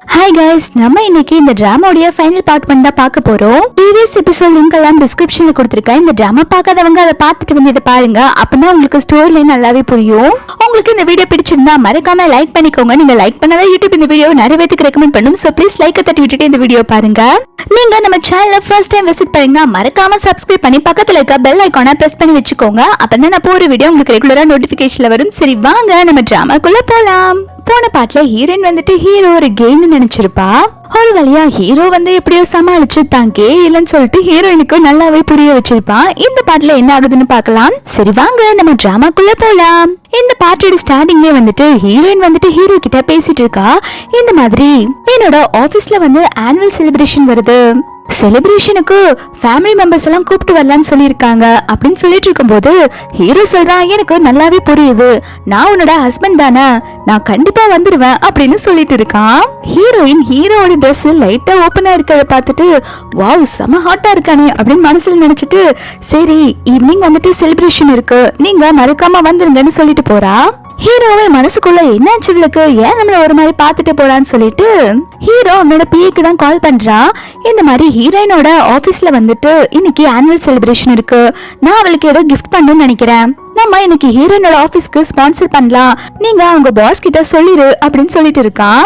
Hi guys, நம்ம இன்னைக்கு இந்த டிராமாவுடைய ஃபைனல் பார்ட் தான் பார்க்க போறோம். ப்ரீவியஸ் எபிசோட் லிங்க் எல்லாம் டிஸ்கிரிப்ஷன்ல கொடுத்திருக்கேன். இந்த டிராமா பார்க்காதவங்க அதை பார்த்துட்டு வந்து இதை பாருங்க. அப்பதான் உங்களுக்கு ஸ்டோரி லைன் நல்லாவே புரியும். உங்களுக்கு இந்த வீடியோ பிடிச்சிருந்தா மறக்காம லைக் பண்ணிக்கோங்க. நீங்க லைக் பண்ணாதான் யூடியூப் இந்த வீடியோ நிறைய பேருக்கு ரெக்கமெண்ட் பண்ணும். சோ ப்ளீஸ் லைக் தட்டி விட்டுட்டு இந்த வீடியோ பாருங்க. நீங்க நம்ம சேனலை ஃபர்ஸ்ட் டைம் விசிட் பண்ணீங்கன்னா மறக்காம சப்ஸ்கிரைப் பண்ணி பக்கத்துல இருக்க பெல் ஐகானை பிரஸ் பண்ணி வச்சுக்கோங்க. அப்பதான் நான் போற வீடியோ உங்களுக்கு ரெகுலரா நோட்டிபிகேஷன்ல வரும். சரி வாங்க நம்ம டிராமாக்குள்ள போலாம். போன பாட்டுல ஹீரோயின் வந்துட்டு ஹீரோ ஒரு கேன்னு நினைச்சிருப்பா. ஒரு வழியா ஹீரோ வந்து எப்படியோ சமாளிச்சு தான் கே இல்லன்னு சொல்லிட்டு ஹீரோயினுக்கு நல்லாவே புரிய வச்சிருப்பான். இந்த பாட்டுல என்ன ஆகுதுன்னு பார்க்கலாம். சரி வாங்க நம்ம டிராமாக்குள்ள போலாம். இந்த பாட்டோட ஸ்டார்டிங்லயே வந்துட்டு ஹீரோயின் வந்துட்டு ஹீரோ கிட்ட பேசிட்டு இருக்கா. இந்த மாதிரி என்னோட ஆபீஸ்ல வந்து ஆனுவல் செலிப்ரேஷன் வருது, செலிப்ரேஷனுக்கு ஃபேமிலி மெம்பர்ஸ் எல்லாம் கூப்பிட்டு வரலான்னு சொல்லியிருக்காங்க அப்படின்னு சொல்லிட்டு இருக்கும்போது ஹீரோ சொல்றான், எனக்கு நல்லாவே புரியுது, நான் உன்னோட ஹஸ்பண்ட் தானே, நான் கண்டிப்பா வந்துருவேன் அப்படின்னு சொல்லிட்டு இருக்கான். ஹீரோயின் ஹீரோட ட்ரெஸ் லைட்டா ஓப்பனா இருக்கிறத பார்த்துட்டு வாவ் செம ஹாட்டா இருக்கானே அப்படின்னு மனசுல நினைச்சிட்டு சரி ஈவினிங் வந்துட்டு செலிப்ரேஷன் இருக்கு, நீங்க மறக்காம வந்துருங்கன்னு சொல்லிட்டு போறா. ஹீரோவே மனசுக்குள்ள என்னாச்சு இவளுக்கு, ஏன் நம்மள ஒரு மாதிரி பாத்துட்டு போறான்னு சொல்லிட்டு ஹீரோ அவனோட பிஏக்கு தான் கால் பண்றான். இந்த மாதிரி ஹீரோயினோட ஆபீஸ்ல வந்துட்டு இன்னைக்கு ஆனுவல் செலிப்ரேஷன் இருக்கு, நான் அவளுக்கு ஏதோ கிஃப்ட் பண்ணணும்னு நினைக்கிறேன், நம்ம இன்னைக்கு ஹீரோயினோட ஆபீஸ்க்கு ஸ்பான்சர் பண்ணலாம், நீங்க அவங்க பாஸ் கிட்ட சொல்லிரு அப்படின்னு சொல்லிட்டு இருக்கான்.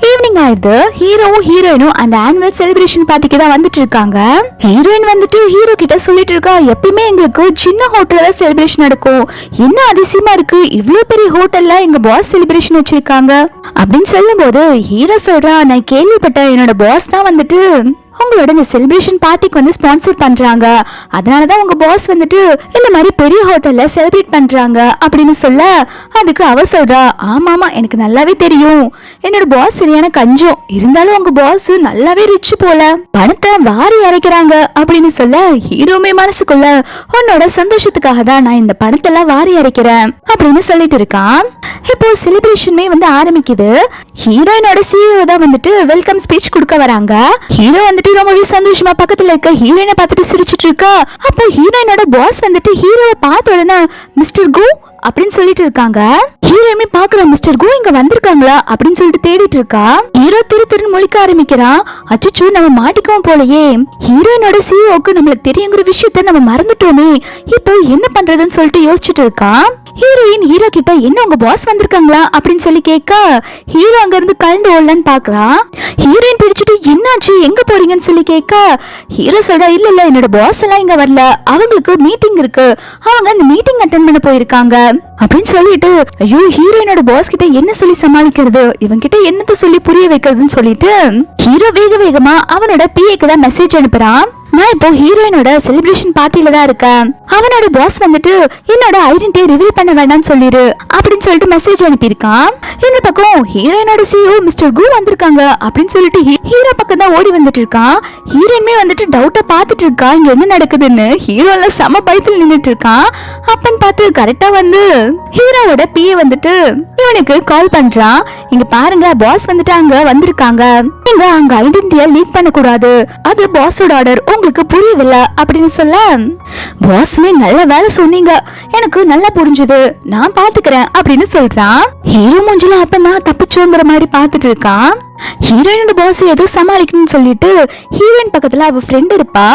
ஈவினிங் ஆயிடுது. ஹீரோவும் ஹீரோயினும் அந்த ஆனுவல் செலிப்ரேஷன் பார்ட்டிக்கு தான் வந்துட்டு இருக்காங்க. ஹீரோயின் வந்துட்டு ஹீரோ கிட்ட சொல்லிட்டு இருக்கா, எப்பயுமே எங்களுக்கு சின்ன ஹோட்டல்ல செலிப்ரேஷன் நடக்கும், என்ன அதிசயமா இருக்கு இவ்வளவு பெரிய ஹோட்டல்ல எங்க பாஸ் செலிப்ரேஷன் வச்சிருக்காங்க அப்படின்னு சொல்லும் போது ஹீரோ சொல்றா, நான் கேள்விப்பட்டேன் என்னோட பாஸ் தான் வந்துட்டு உங்களோட இந்த செலிப்ரேஷன் பார்ட்டிக்கு வந்து ஸ்பான்சர் பண்றாங்க, அதனாலதான் உங்க பாஸ் வந்துட்டு இந்த மாதிரி பெரிய ஹோட்டல்ல செலிப்ரேட் பண்றாங்க அப்படின்னு சொல்ல அதுக்கு அவ சொல்றா, ஆமாமா எனக்கு நல்லாவே தெரியும், என்னோட பாஸ் சரியான கஞ்சம், இருந்தாலும் உங்க பாஸ் நல்லாவே ரிச் போல, பணத்தை வாரி இறைக்கிறாங்க அப்படின்னு சொல்ல ஹீரோமே மனசுக்குள்ள உன்னோட சந்தோஷத்துக்காக தான் நான் இந்த பணத்தை எல்லாம் வாரி இறைக்கிறேன் அப்படின்னு சொல்லிட்டு இருக்கான். இப்போ செலிப்ரேஷனுமே வந்து ஆரம்பிக்குது. ஹீரோயினோட சிஇஓ தான் வந்துட்டு வெல்கம் ஸ்பீச் கொடுக்க வராங்க. ஹீரோ வந்துட்டு ரொம்பவே சந்தோஷமா பக்கத்துல இருக்க ஹீரோயினை பார்த்துட்டு சிரிச்சிட்டு இருக்கா. அப்போ ஹீரோயினோட பாஸ் வந்துட்டு ஹீரோவை பார்த்த உடனே மிஸ்டர் கோ அப்படின்னு சொல்லிட்டு இருக்காங்க. ஹீரோயுமே பாக்குற மிஸ்டர் கோ இங்க வந்திருக்காங்களா அப்படின்னு சொல்லிட்டு தேடிட்டு இருக்கா. ஹீரோ திருன்னு முழிக்க ஆரம்பிக்கிறான். அச்சோ நம்ம மாட்டிக்குவோம் போலயே, ஹீரோயினோட சிஇஓக்கு நம்மளுக்கு தெரியுங்கிற விஷயத்த நம்ம மறந்துட்டோமே, இப்போ என்ன பண்றதுன்னு சொல்லிட்டு யோசிச்சுட்டு இருக்கான். ஹீரோயின் ஹீரோ கிட்ட என்ன உங்க பாஸ் வந்திருக்காங்களா அப்படின்னு சொல்லி கேட்க ஹீரோ அங்க இருந்து கலந்து ஓடலன்னு பாக்குறான். ஹீரோயின் பிடிச்சிட்டு என்னாச்சு எங்க போறீங்கன்னு சொல்லி கேட்க ஹீரோ சொல்றா, இல்ல என்னோட பாஸ் எல்லாம் இங்க வரல, அவங்களுக்கு மீட்டிங் இருக்கு, அவங்க அந்த மீட்டிங் அட்டென்ட் பண்ண போயிருக்காங்க அப்படின்னு சொல்லிட்டு ஐயோ ஹீரோயினோட பாஸ் கிட்ட என்ன சொல்லி சமாளிக்கிறது, இவன் கிட்ட என்னத்த சொல்லி புரிய வைக்கிறதுன்னு சொல்லிட்டு ஹீரோ வேகமா அவனோட பிஏக்கு தான் மெசேஜ் அனுப்புறான். நான் இப்போ ஹீரோயினோட செலிப்ரேஷன் பார்ட்டில தான் இருக்கேன், அவனோட பாஸ் வந்துட்டு என்னோட ஐடென்டிட்டியை ரிவீல் பண்ண வேண்டாம்னு சொல்லிரு அப்படின்னு சொல்லிட்டு மெசேஜ் அனுப்பியிருக்கான். இந்த பக்கம் ஹீரோயினோட சிஇஓ மிஸ்டர் கு வந்திருக்காங்க அப்படின்னு சொல்லிட்டு ஹீரோ பக்கம் தான் ஓடி வந்துட்டு இருக்கான். ஹீரோயினுமே வந்துட்டு டவுட்டா பாத்துட்டு இருக்கா இங்க என்ன நடக்குதுன்னு. ஹீரோ எல்லாம் சம பயத்துல நின்னுட்டு இருக்கான். அப்பன்னு பார்த்து கரெக்டா வந்து ஹீரோவோட பிஏ வந்துட்டு இவனுக்கு கால் பண்றான். இங்க பாருங்க பாஸ் வந்துட்டு அங்க வந்திருக்காங்க, நீங்க அங்க ஐடென்டிட்டியை லீக் பண்ண கூடாது, அது பாஸோட ஆர்டர், உங்களுக்கு புரியுதில்ல அப்படின்னு சொல்ல பாஸ்மே நல்ல வேலை சொன்னீங்க, எனக்கு நல்லா புரிஞ்சுது, நான் பாத்துக்கிறேன் அப்படின்னு சொல்றான். ஹீரோ மூஞ்சில அப்பதான் தப்பிச்சோங்கிற மாதிரி பாத்துட்டு இருக்கான். ஹீரோயினோட பாஸ் ஏதோ சமாளிக்கணும்னு சொல்லிட்டு ஹீரோயின் பக்கத்துல அவ ஃப்ரெண்ட் இருப்பா.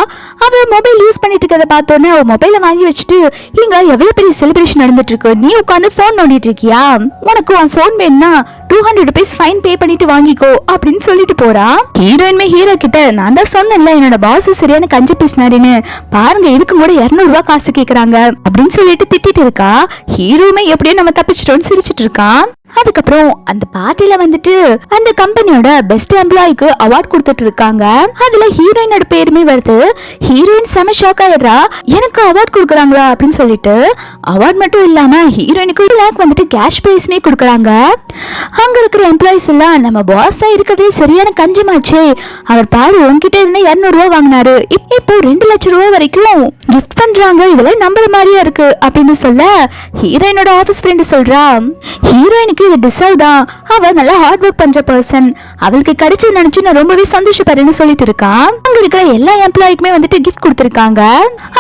அவ மொபைல் யூஸ் பண்ணிட்டு இருக்கத பார்த்தோன்னே அவ மொபைல வாங்கி வச்சுட்டு இங்க எவ்வளவு பெரிய செலிப்ரேஷன் நடந்துட்டு இருக்கு, நீ உட்காந்து போன் நோண்டிட்டு இருக்கியா, உனக்கு உன் போன் வேணும்னா 200 rupees ஃபைன் பே பண்ணிட்டு வாங்கிக்கோ அப்படின்னு சொல்லிட்டு போறா. ஹீரோயின்மே ஹீரோ கிட்ட நான் தான் சொன்னேன்ல என்னோட பாஸ் சரியான கஞ்சி பேசினாருன்னு, பாருங்க இதுக்கு கூட 200 ரூபாய் காசு கேக்குறாங்க அப்படின்னு சொல்லிட்டு திட்டிட்டு இருக்கா. ஹீரோமே எப்படியோ நம்ம தப்பிச்சிட்டோம்னு சிரிச்சிட்டு இருக்கான். அதுக்கப்புறம் அந்த பார்ட்டில வந்துட்டு அந்த கம்பெனியோட பெஸ்ட் எம்ப்ளாய்க்கு அவார்ட் கொடுத்துட்டு இருக்காங்க. அதுல ஹீரோயினோட பேருமே வருது. ஹீரோயின் செம ஷாக் ஆயிடுறா, எனக்கு அவார்ட் கொடுக்குறாங்களா அப்படின்னு சொல்லிட்டு. அவார்ட் மட்டும் இல்லாம ஹீரோயினுக்கு 1 lakh வந்துட்டு கேஷ் பிரைஸ்மே கொடுக்குறாங்க. அங்க இருக்கிற எம்ப்ளாயிஸ் எல்லாம் நம்ம பாஸ் தான் இருக்கிறதே சரியான கஞ்சமாச்சே, அவர் பாரு உன்கிட்ட இருந்து 200 ரூபாய் வாங்கினாரு, இப்போ 2 லட்சம் ரூபாய் வரைக்கும் கிஃப்ட் பண்றாங்க, இதெல்லாம் நம்புற மாதிரியா இருக்கு அப்படின்னு சொல்ல ஹீரோயினோட ஆபீஸ் ஃப்ரெண்ட் சொல்றா, ஹீரோயினுக்கு இது டிசர்வ் தான், அவ நல்லா ஹார்ட் ஒர்க் பண்ற பர்சன், அவளுக்கு கிடைச்சது நினைச்சு நான் ரொம்பவே சந்தோஷப்படுறேன்னு சொல்லிட்டு இருக்கான். அங்க இருக்கிற எல்லா எம்ப்ளாய்க்குமே வந்துட்டு கிஃப்ட் கொடுத்திருக்காங்க.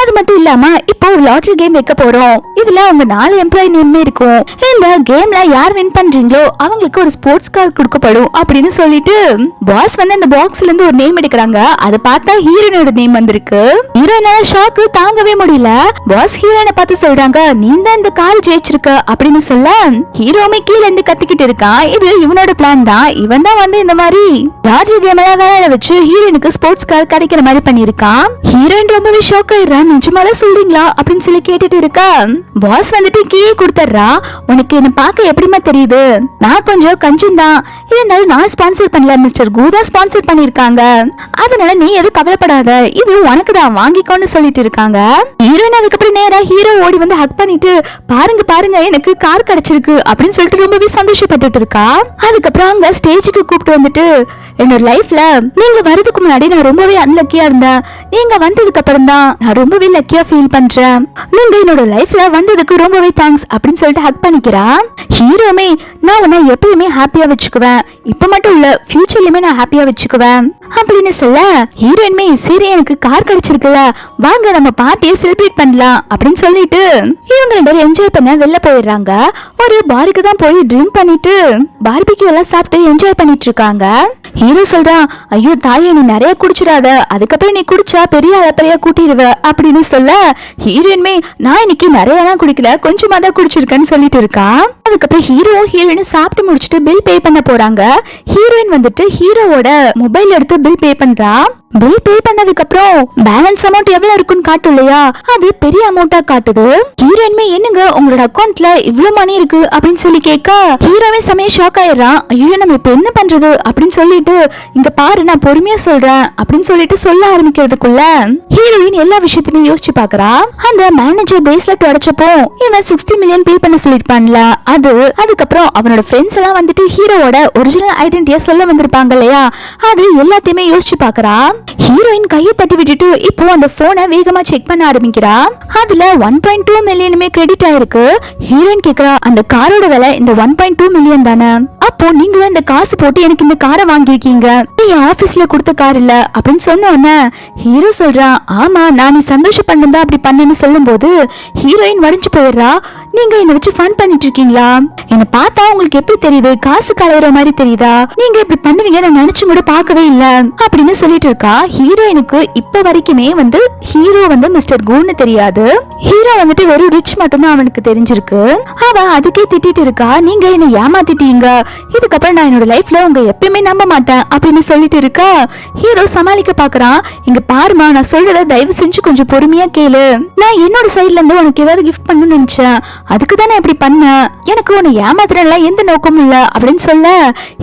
அது மட்டும் இல்லாம இப்போ ஒரு லாட்டரி கேம் வைக்க போறோம், இதுல அவங்க 4 எம்ப்ளாய் நேமே இருக்கும். இந்த கேம்ல யார் வின் பண்றீங்களோ அவங்க உங்களுக்கு ஒரு ஸ்போர்ட்ஸ் கார் கொடுக்கப்படும் அப்படின்னு சொல்லிட்டு பாஸ் வந்து அந்த பாக்ஸ்ல இருந்து ஒரு நேம் எடுக்கிறாங்க. அதை பார்த்தா ஹீரோயினோட நேம் வந்திருக்கு. ஹீரோயினால ஷாக்கு தாங்கவே முடியல. பாஸ் ஹீரோயினை பார்த்து சொல்றாங்க, நீ தான் இந்த கார் ஜெயிச்சிருக்க அப்படின்னு சொல்ல ஹீரோமே கீழ இருந்து கத்திக்கிட்டு இருக்கான். இது இவனோட பிளான் தான். இவன் தான் வந்து இந்த மாதிரி ராஜு கேம் எல்லாம் வேலையில வச்சு ஹீரோயினுக்கு ஸ்போர்ட்ஸ் கார் கிடைக்கிற மாதிரி பண்ணிருக்கான். ஹீரோயின் ரொம்பவே ஷாக் ஆயிடுறா. நிஜமால சொல்றீங்களா அப்படின்னு சொல்லி கேட்டுட்டு இருக்கா. பாஸ் வந்துட்டு கீழே கொடுத்துறா. உனக்கு என்ன பார்க்க எப்படிமா தெரியுது? நான் கொஞ்சம் கஞ்சன் தான், இருந்தாலும் நான் ஸ்பான்சர் பண்ணல, மிஸ்டர் கூதா ஸ்பான்சர் பண்ணிருக்காங்க. அதனால நீ எதுவும் கவலைப்படாத, இது உனக்கு தான், வாங்கிக்கோன்னு சொல்லிட்டு இருக்காங்க. ஹீரோயின் அதுக்கப்புறம் நேரா ஹீரோ ஓடி வந்து ஹக் பண்ணிட்டு பாருங்க பாருங்க எனக்கு கார் கிடைச்சிருக்கு அப்படின்னு சொல்லிட்டு ரொம்பவே சந்தோஷப்பட்டுட்டு இருக்கா. அதுக்கப்புறம் அங்க ஸ்டேஜுக்கு கூப்பிட்டு வந்துட்டு, என்னோட லைஃப்ல நீங்க வரதுக்கு முன்னாடி நான் ரொம்பவே அன்லக்கியா இருந்தேன். நீங்க வந்ததுக்கு அப்புறம் தான் நான் ரொம்பவே லக்கியா ஃபீல் பண்றேன். நீங்க என்னோட லைஃப்ல வந்ததுக்கு ரொம்பவே தேங்க்ஸ் அப்படின்னு சொல்லிட்டு ஹக் பண்ணிக்கிறா. ஹீரோமே, நான் உன்னை எப்பயுமே ஹாப்பியா வச்சுக்குவேன், இப்ப மட்டும் இல்ல ஃபியூச்சர்லயுமே நான் ஹாப்பியா வச்சுக்குவேன் அப்படின்னு சொல்ல ஹீரோயின்மே, சரி எனக்கு கார் கிடைச்சிருக்குல்ல, வாங்க நம்ம பார்ட்டியை செலிப்ரேட் பண்ணலாம் அப்படின்னு சொல்லிட்டு இவங்க ரெண்டு பேரும் என்ஜாய் பண்ண வெளில போயிடுறாங்க. ஒரு பாருக்கு தான் போய் ட்ரிங்க் பண்ணிட்டு பார்பிக்யூ எல்லாம் சாப்பிட்டு என்ஜாய் பண்ணிட்டு இருக்காங்க. ஹீரோ சொல்றான், ஐயோ தாயே நீ நிறைய குடிச்சிடாத, அதுக்கப்புறம் நீ குடிச்சா பெரிய அளப்பறையா கூட்டிடுவ அப்படின்னு சொல்ல ஹீரோயின்மே, நான் இன்னைக்கு நிறைய எல்லாம் குடிக்கல, கொஞ்சமா தான் குடிச்சிருக்கேன்னு சொல்லிட்டு இருக்கா. அதுக்கப்புறம் ஹீரோ ஹீரோயின் சாப்பிட்டு முடிச்சுட்டு பில் பே பண்ண போறாங்க. ஹீரோயின் வந்துட்டு ஹீரோவோட மொபைல் எடுத்து பில் பே பண்றா. பில் பே பண்ணதுக்கு அப்புறம் பேலன்ஸ் அமௌண்ட் எவ்வளவு இருக்குன்னு காட்டும் இல்லையா, அது பெரிய அமௌண்டா காட்டுது. ஹீரோயின்மே, என்னங்க உங்களோட அக்கௌண்ட்ல இவ்வளவு மணி இருக்கு அப்படின்னு சொல்லி கேட்க ஹீரோவே செமையா ஷாக் ஆயிடுறான். ஐயோ நம்ம இப்ப என்ன பண்றது அப்படின்னு சொல்லிட்டு, இங்க பாரு நான் பொறுமையா சொல்றேன் அப்படின்னு சொல்லிட்டு சொல்ல ஆரம்பிக்கிறதுக்குள்ள ஹீரோயின் எல்லா விஷயத்தையுமே யோசிச்சு பாக்குறா. அந்த மேனேஜர் பிரேஸ்லெட் உடைச்சப்போ இவன் 60 மில்லியன் பே பண்ண சொல்லிருப்பான்ல, அது அதுக்கப்புறம் அவனோட ஃப்ரெண்ட்ஸ் எல்லாம் வந்துட்டு ஹீரோவோட ஒரிஜினல் ஐடென்டிட்டியா சொல்ல வந்திருப்பாங்க இல்லையா, அது எல்லாத்தையுமே யோசிச்சு பாக்குறா. ஹீரோயின் கையை தட்டி விட்டுட்டு இப்போ அந்த போனை வேகமா செக் பண்ண ஆரம்பிக்கிறா. அதுல 1.2 மில்லியனுமே கிரெடிட் ஆயிருக்கு. ஹீரோயின் கேக்குறா, அந்த காரோட விலை இந்த 1.2 மில்லியன் தானே, அப்போ நீங்க தான் இந்த காசு போட்டு எனக்கு இந்த காரை வாங்கிருக்கீங்க, என் ஆபீஸ்ல கொடுத்த கார் இல்ல அப்படின்னு சொன்ன உடனே ஹீரோ சொல்றான், ஆமா நான் நீ சந்தோஷம் பண்ணா அப்படி பண்ணேன்னு சொல்லும் போது ஹீரோயின் வடிஞ்சு போயிடுறா. நீங்க என்ன வச்சு ஃபன் பண்ணிட்டு இருக்கீங்களா? என்ன பார்த்தா உங்களுக்கு எப்படி தெரியுது, காசு கலையிற மாதிரி தெரியுதா? நீங்க இப்படி பண்ணுவீங்க நான் நினைச்சு கூட பார்க்கவே இல்ல அப்படின்னு சொல்லிட்டு இருக்கா. ஹீரோயினுக்கு இப்ப வரைக்குமே வந்து ஹீரோ வந்து மிஸ்டர் கூன்னு தெரியாது. ஹீரோ வந்துட்டு வெறும் ரிச் மட்டும் தான் அவனுக்கு தெரிஞ்சிருக்கு. அவ அதுக்கே திட்டிட்டு இருக்கா, நீங்க என்ன ஏமாத்திட்டீங்க, இதுக்கப்புறம் நான் என்னோட லைஃப்ல உங்க எப்பயுமே நம்ப மாட்டேன் அப்படின்னு சொல்லிட்டு இருக்கா. ஹீரோ சமாளிக்க பாக்குறான், இங்க பாருமா நான் சொல்றத தயவு செஞ்சு கொஞ்சம் பொறுமையா கேளு, நான் என்னோட சைட்ல இருந்து உனக்கு ஏதாவது கிஃப்ட் பண்ணணும்னு நினைச்சேன், அதுக்கு தான் நான் இப்படி பண்ணேன், எனக்கு உன்னை ஏமாத்துறதுல எந்த நோக்கமும் இல்ல அப்படின்னு சொல்ல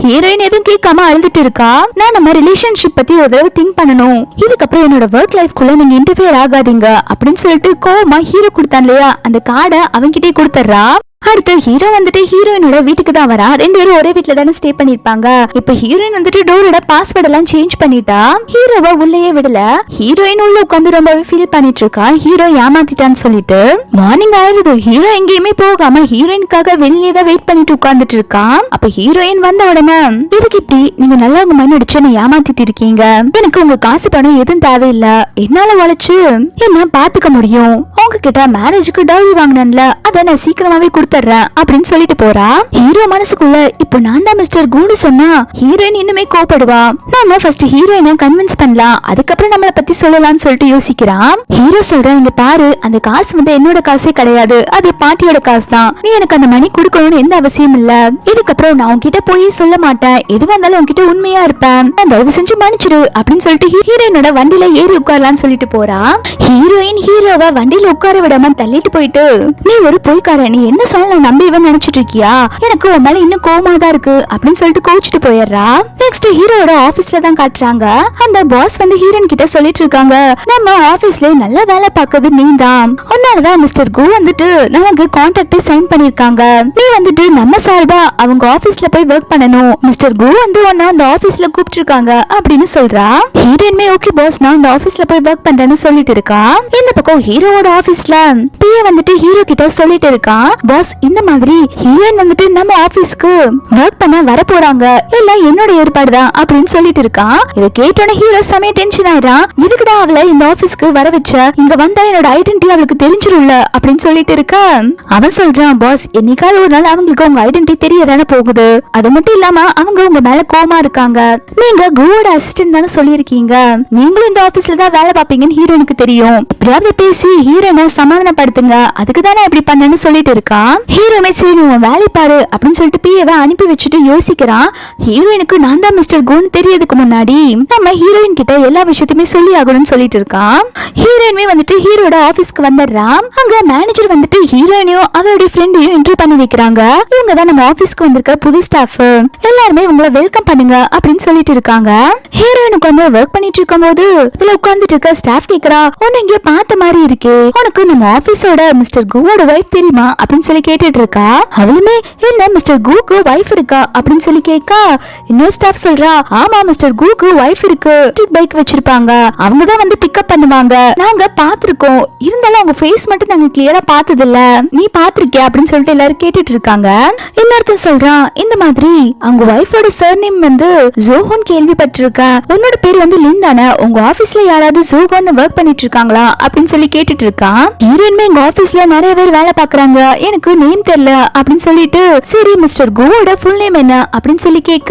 ஹீரோயின் எதுவும் கேட்காம அழுதுட்டு இருக்கா. நான் நம்ம ரிலேஷன்ஷிப் பத்தி ஒரு தடவை திங்க் பண்ணணும், இதுக்கப்புறம் என்னோட ஒர்க் லைஃப்குள்ள நீங்க இன்டர்ஃபியர் ஆகாதீங்க அப்படின்னு சொல்லிட்டு கோவமா ஹீரோ கொடுத்தான் இல்லையா அந்த கார்டை அவன்கிட்டயே கொடுத்துட்றா. அடுத்து ஹீரோ வந்துட்டு ஹீரோயினோட வீட்டுக்கு தான் வரா. ரெண்டு பேரும் ஒரே வீட்டுல தானே ஸ்டே பண்ணிருப்பாங்க. இப்ப ஹீரோயின் வந்துட்டு டோரோட பாஸ்வேர்ட் எல்லாம் சேஞ்ச் பண்ணிட்டா. ஹீரோவை உள்ளேயே விடல. ஹீரோயின் உள்ள உட்காந்து ரொம்பவே ஃபீல் பண்ணிட்டு இருக்கா, ஹீரோ ஏமாத்திட்டான்னு சொல்லிட்டு. மார்னிங் ஆயிடுது, ஹீரோ எங்கேயுமே போகாம ஹீரோயினுக்காக வெளியே தான் வெயிட் பண்ணிட்டு உட்கார்ந்துட்டு இருக்கான். அப்ப ஹீரோயின் வந்த உடனே, இதுக்கு இப்படி நீங்க நல்லா உங்க மணி அடிச்சு என்ன ஏமாத்திட்டு இருக்கீங்க, எனக்கு உங்க காசு பணம் எதுவும் தேவையில்லை, என்னால உழைச்சு என்ன பாத்துக்க முடியும், உங்ககிட்ட மேரேஜுக்கு டவுரி வாங்கினேன்ல அதை நான் சீக்கிரமாவே அப்படின்னு சொல்லிட்டு போறா. ஹீரோ மனசுக்குள்ள இப்போ நான் தான் மிஸ்டர் கூன்னு சொன்னா ஹீரோயின் இன்னுமே கோபப்படுவா, நாம ஃபர்ஸ்ட் ஹீரோயினை கன்வின்ஸ் பண்ணலாம், அதுக்கப்புறம் நம்மளை பத்தி சொல்லலாம்னு சொல்லிட்டு யோசிக்கிறான். ஹீரோ சொல்றேன், இங்க பாரு அந்த காசு வந்து என்னோட காசே கிடையாது, அது பாட்டியோட காசு தான், நீ எனக்கு அந்த மணி கொடுக்கணும்னு எந்த அவசியம் இல்ல, இதுக்கப்புறம் நான் உன்கிட்ட போய் சொல்ல மாட்டேன், எதுவா இருந்தாலும் உன்கிட்ட உண்மையா இருப்பேன், நான் தயவு செஞ்சு மன்னிச்சிரு அப்படின்னு சொல்லிட்டு ஹீரோயினோட வண்டியில ஏறி உட்காரலாம்னு சொல்லிட்டு போறா. ஹீரோயின் ஹீரோவை வண்டியில உட்கார விடாம தள்ளிட்டு போயிட்டு, நீ ஒரு பொய்க்கார, நீ என்ன சொன்ன நம்பிவன் நினைச்சிட்டு இருக்கியா, எனக்கு உன் மேல இன்னும் கோவமா தான் இருக்கு அப்படின்னு சொல்லிட்டு கோச்சிட்டு போயிடுறா. நெக்ஸ்ட் ஹீரோட ஆபீஸ்ல தான் காட்டுறாங்க. அந்த பாஸ் வந்து ஹீரோயின் கிட்ட சொல்லிட்டு இருக்காங்க, நம்ம ஆபீஸ்ல நல்ல வேலை பார்க்கறது நீ தான், உன்னாலதான் மிஸ்டர் கூ வந்துட்டு நமக்கு கான்ட்ராக்ட் சைன் பண்ணிருக்காங்க, நீ வந்துட்டு நம்ம சார்பா அவங்க ஆபீஸ்ல போய் ஒர்க் பண்ணணும், மிஸ்டர் கூ வந்து உன்ன அந்த ஆபீஸ்ல கூப்பிட்டு இருக்காங்க அப்படின்னு சொல்றா. ஹீரோயின்மே ஓகே பாஸ் நான் இந்த ஆபீஸ்ல போய் ஒர்க் பண்றேன்னு சொல்லிட்டு இருக்கா. இந்த பக்கம் ஹீரோவோட ஆபீஸ்ல பிஏ வந்துட்டு ஹீரோ கிட்ட சொல்லிட்டு இருக்கான், பாஸ் இந்த மாதிரி ஹீரோயின் வந்துட்டு நம்ம ஆபீஸ்க்கு ஒர்க் பண்ண வர போறாங்க, இல்ல என்னோட ஏற்பாடுதான் அப்படின்னு சொல்லிட்டு இருக்கான். இதை கேட்டோன்னே ஹீரோ செமையா டென்ஷன் ஆயிடான். இதுக்குடா அவளை இந்த ஆபீஸ்க்கு வர வச்ச, இங்க வந்தா என்னோட ஐடென்டிட்டி அவளுக்கு தெரிஞ்சிரும்ல அப்படின்னு சொல்லிட்டு இருக்கா. அவன் சொல்றான், பாஸ் என்னைக்காவது ஒரு நாள் அவங்களுக்கு உங்க ஐடென்டிட்டி தெரியதானே போகுது, அது மட்டும் இல்லாம அவங்க உங்க மேல கோமா இருக்காங்க, நீங்க குவோட அசிஸ்டன்ட் தானே சொல்லியிருக்கீங்க, நீங்களும் இந்த ஆபீஸ்ல தான் வேலை பாப்பீங்கன்னு ஹீரோனுக்கு தெரியும், எப்படியாவது பேசி ஹீரோனை சமாதானப்படுத்துங்க, அதுக்கு தானே இப்படி பண்ணேன்னு சொல்லிட்டு இருக்கான். ஹீரோமே சரி உன் வேலை பாரு அப்படின்னு சொல்லிட்டு பிஏவை அனுப்பி வச்சுட்டு யோசிக்கிறான். ஹீரோயினுக்கு நான் தான் மிஸ்டர் கோன்னு தெரியறதுக்கு முன்னாடி நம்ம ஹீரோயின் கிட்ட எல்லா விஷயத்தையுமே சொல்லி ஆகணும்னு சொல்லிட்டு இருக்கான். ஹீரோயினுமே வந்துட்டு ஹீரோட ஆபீஸ்க்கு வந்துடுறான். அங்க மேனேஜர் வந்துட்டு ஹீரோயினையும் அவருடைய ஃப்ரெண்டையும் இன்டர்வியூ பண்ணி வைக்கிறாங்க. இவங்க தான் நம்ம ஆபீஸ்க்கு வந்திருக்க புது ஸ்டாஃப், எல்லாருமே உங்களை வெல்கம் பண்ணுங்க அப்படின்னு சொல்லிட்டு இருக்காங்க. ஹீரோயினுக்கு வந்து ஒர்க் பண்ணிட்டு இருக்கும் போது இதுல உட்கார்ந்துட்டு இருக்க ஸ்டாஃப் கேக்குறா, உன்னை இங்கே பார்த்த மாதிரி இருக்கே, உனக்கு நம்ம ஆபீஸோட மிஸ்டர் குவோட வைஃப் தெரியுமா அப்படின்னு சொல்லி கேட்டுட்டு இருக்கா. அவளுமே என்ன மிஸ்டர் குக்கு வைஃப் இருக்கா அப்படின்னு சொல்லி கேட்கா. இன்னொரு ஸ்டாஃப் சொல்றா, ஆமா மிஸ்டர் குக்கு வைஃப் இருக்கு, பைக் வச்சிருப்பாங்க, அவங்க தான் வந்து பிக்கப் பண்ணுவாங்க, நாங்க பாத்துருக்கோம், இருந்தாலும் அவங்க ஃபேஸ் மட்டும் நாங்க கிளியரா பார்த்தது இல்ல, நீ பாத்திருக்கியா அப்படின்னு சொல்லிட்டு எல்லாரும் கேட்டுட்டு இருக்காங்க. இன்னொருத்தன் சொல்றான், இந்த மாதிரி அவங்க வைஃபோட சர்நேம் வந்து ஜோஹோன் கேள்விப்பட்டிருக்கேன், உன்னோட பேர் வந்து லின் தானே, உங்க ஆபீஸ்ல யாராவது ஜோஹோன்னு ஒர்க் பண்ணிட்டு இருக்காங்களா அப்படின்னு சொல்லி கேட்டுட்டு இருக்கான். ஹீரோயின்மே எங்க ஆபீஸ்ல நிறைய பேர் வேலை பாக்குறாங்க, எனக்கு நேம் தெரியல அப்படின்னு சொல்லிட்டு, சரி மிஸ்டர் குவோட ஃபுல் நேம் என்ன அப்படின்னு சொல்லி கேட்க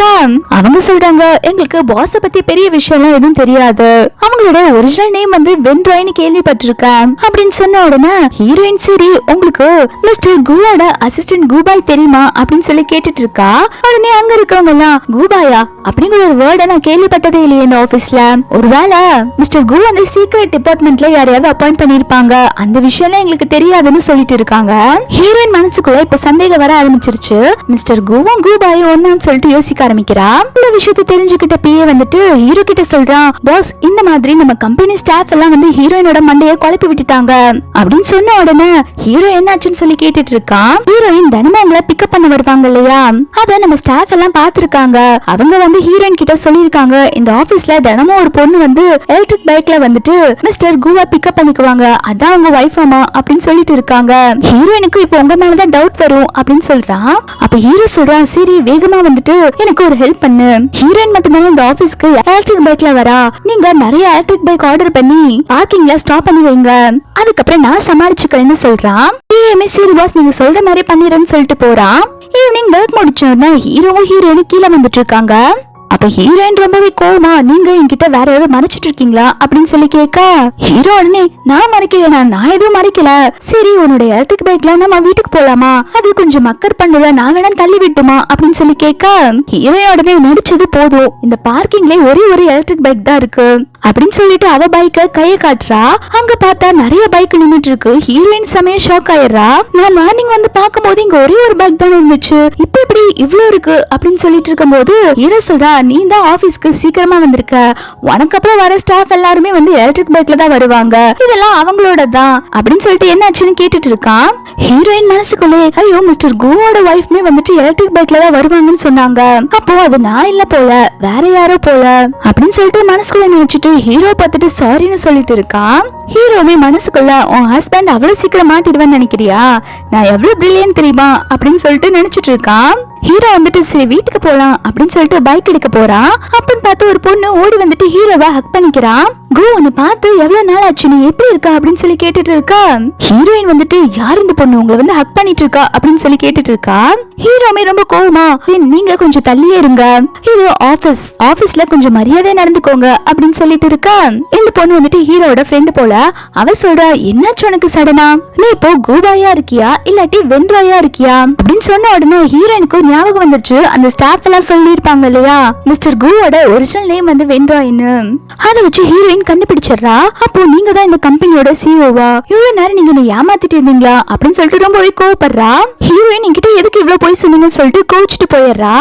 அவங்க சொல்றாங்க, எங்களுக்கு பாஸ பத்தி பெரிய விஷயம்லாம் எதுவும் தெரியாது, அவங்களோட ஒரிஜினல் நேம் வந்து வென்ட்ராய்னு கேள்விப்பட்டிருக்கேன் அப்படின்னு சொன்ன உடனே ஹீரோயின் சரி உங்களுக்கு மிஸ்டர் குவோட அசிஸ்டன்ட் குபாய் தெரியுமா அப்படின்னு சொல்லி கேட்டுட்டு இருக்கா. உடனே அங்க இருக்கவங்க எல்லாம், குபாயா அப்படிங்கிற ஒரு வேர்டை நான் கேள்விப்பட்டதே இல்லையே இந்த ஆபீஸ்ல, ஒருவேளை மிஸ்டர் கு அந்த சீக்ரெட் டிபார்ட்மெண்ட்ல யாரையாவது அப்பாயிண்ட் பண்ணிருப்பாங்க, அந்த விஷயம் எங்களுக்கு தெரியாதுன்னு சொல்லிட்டு இருக்காங்க. ஹீரோயின் மனசுக்குள்ள இப்ப சந்தேகம் வர ஆரம்பிச்சிருச்சு, மிஸ்டர் குவும் குபாயும் ஒன்னான்னு சொல்லிட்டு யோசிக்க ஆரம்பிக்கிறா. இந்த விஷயத்தை தெரிஞ்சுக்கிட்ட பிஏ வந்துட்டு ஹீரோ கிட்ட சொல்றான், பாஸ் இந்த மாதிரி நம்ம கம்பெனி ஸ்டாஃப் எல்லாம் வந்து ஹீரோயினோட மண்டைய குழப்பி விட்டுட்டாங்க அப்படின்னு சொன்ன உடனே ஹீரோ என்னாச்சுன்னு சொல்லி கேட்டுட்டு இருக்கான். ஹீரோயின் தினமும் அவங்கள பிக்கப் பண்ண வருவாங்க இல்லையா, அத நம்ம ஸ்டாஃப் எல்லாம் பாத்துருக்காங்க, அவங்க வந்து ஹீரோயின் கிட்ட சொல்லிருக்காங்க, இந்த ஆபீஸ்ல தினமும் ஒரு பொண்ணு வந்து எலக்ட்ரிக் பைக்ல வந்துட்டு மிஸ்டர் குவா பிக்கப் பண்ணிக்குவாங்க, அதான் அவங்க வைஃப் ஆமா அப்படின்னு சொல்லிட்டு இருக்காங்க, ஹீரோயினுக்கு இப்போ உங்க மேலதான் டவுட் வரும் அப்படின்னு சொல்றான். அப்ப ஹீரோ சொல்றான், சரி வேகமா வந்துட்டு எனக்கு ஒரு ஹெல்ப் பண்ணு, ஹீரோயின் மட்டும்தானே இந்த ஆபீஸ்க்கு எலக்ட்ரிக் பைக்ல வரா, நீங்க நிறைய எலக்ட்ரிக் பைக் ஆர்டர் பண்ணி பார்க்கிங்ல ஸ்டாப் பண்ணி வைங்க, அதுக்கப்புறம் நான் சமாளிச்சுக்கிறேன்னு சொல்றான். சரி பாஸ் நீங்க சொல்ற மாதிரி பண்ணிடுறேன்னு சொல்லிட்டு போறான். ஈவினிங் ஒர்க் முடிச்சோன்னா ஹீரோவும் ஹீரோயினும் கீழே வந்துட்டு இருக்காங்க. அப்ப ஹீரோயின் ரொம்பவே கோவமா, நீங்க என்கிட்ட வேற ஏதாவது மறைச்சிட்டு இருக்கீங்களா அப்படின்னு சொல்லி கேட்க, ஹீரோ உடனே நான் மறைக்கல, நான் எதுவும் மறைக்கல, சரி உன்னோட எலக்ட்ரிக் பைக்ல நம்ம வீட்டுக்கு போலாமா, அது கொஞ்சம் மக்கர் பண்ணுத, நான் வேணா தள்ளி விட்டுமா அப்படின்னு சொல்லி கேட்க, ஹீரோயின் உடனே நடிச்சது போதும், இந்த பார்க்கிங்ல ஒரே ஒரு எலக்ட்ரிக் பைக் தான் இருக்கு அப்படின்னு சொல்லிட்டு அவ பைக்க கைய காட்டுறா. அங்க பார்த்தா நிறைய பைக் நின்னுட்டு இருக்கு. ஹீரோயின் சமய ஷாக் ஆயிடுறா. நான் மார்னிங் வந்து பாக்கும்போது இங்க ஒரே ஒரு பைக் தான் இருந்துச்சு, இப்ப இப்படி இவ்ளோ இருக்கு அப்படின்னு சொல்லிட்டு இருக்கும் போது ஹீரோ சொல்றா, நீ தான் ஆபீஸ்க்கு சீக்கிரமா வந்திருக்க, உனக்கு அப்புறம் வர ஸ்டாஃப் எல்லாருமே வந்து எலக்ட்ரிக் பைக்ல தான் வருவாங்க, இதெல்லாம் அவங்களோட தான் அப்படின்னு சொல்லிட்டு என்னாச்சுன்னு கேட்டுட்டு இருக்கான். ஹீரோயின் மனசுக்குள்ளே, ஐயோ மிஸ்டர் குவோட வைஃப்மே வந்துட்டு எலக்ட்ரிக் பைக்ல தான் வருவாங்கன்னு சொன்னாங்க, அப்போ அது நான் இல்ல போல வேற யாரோ போல அப்படின்னு சொல்லிட்டு மனசுக்குள்ள நினைச்சிட்டு ஹீரோ பார்த்துட்டு சாரின்னு சொல்லிட்டு இருக்கான். ஹீரோவே மனசுக்குள்ள, உன் ஹஸ்பண்ட் அவ்வளவு சீக்கிரம் மாட்டிடுவேன்னு நினைக்கிறியா, நான் எவ்வளவு பிரில்லியன்ட் தெரியுமா அப்படின்னு சொல்லிட்டு நினைச்சிட்டு இருக்கான். ஹீரோ வந்துட்டு சரி வீட்டுக்கு போலாம் அப்படின்னு சொல்லிட்டு பைக் எடுக்க போறான். அப்படின்னு பார்த்து ஒரு பொண்ணு ஓடி வந்துட்டு ஹீரோவை ஹக் பண்ணிக்கிறான். கோ உன்னை பார்த்து எவ்வளவு நாள் ஆச்சு, நீ எப்படி இருக்கா அப்படின்னு சொல்லி கேட்டுட்டு இருக்கா. ஹீரோயின் வந்துட்டு யார் இந்த பொண்ணு உங்களை வந்து ஹக் பண்ணிட்டு இருக்கா அப்படின்னு சொல்லி கேட்டுட்டு இருக்கா. ஹீரோமே ரொம்ப கோவமா, நீங்க கொஞ்சம் தள்ளியே இருங்க, இது ஆபீஸ்ல கொஞ்சம் மரியாதை நடந்துக்கோங்க அப்படின்னு சொல்லிட்டு இருக்கா. இந்த பொண்ணு வந்துட்டு ஹீரோட ஃப்ரெண்டு போல. அவ சொல்றா, என்னாச்சு உனக்கு சடனா, நீ இப்போ குபாயா இருக்கியா இல்லாட்டி வென்ட்ராயா இருக்கியா அப்படின்னு சொன்ன உடனே ஹீரோயினுக்கு ஞாபகம் வந்துச்சு, அந்த ஸ்டாஃப் எல்லாம் சொல்லி இருப்பாங்க இல்லையா மிஸ்டர் குவோட ஒரிஜினல் நேம் வந்து வென்ட்ராயின்னு, அதை வச்சு ஹீரோயின் கண்டுபிடிச்சிடுறா. அப்போ நீங்க தான் இந்த கம்பெனியோட சிஓவா, இவ்வளவு நேரம் நீங்க என்ன ஏமாத்திட்டு இருந்தீங்களா அப்படின்னு சொல்லிட்டு ரொம்பவே கோவப்படுறா. ஹீரோயின் என்கிட்ட எதுக்கு இவ்வளவு போய் சொன்னீங்கன்னு சொல்லிட்டு கோவிச்சுட்டு போயிடுறா.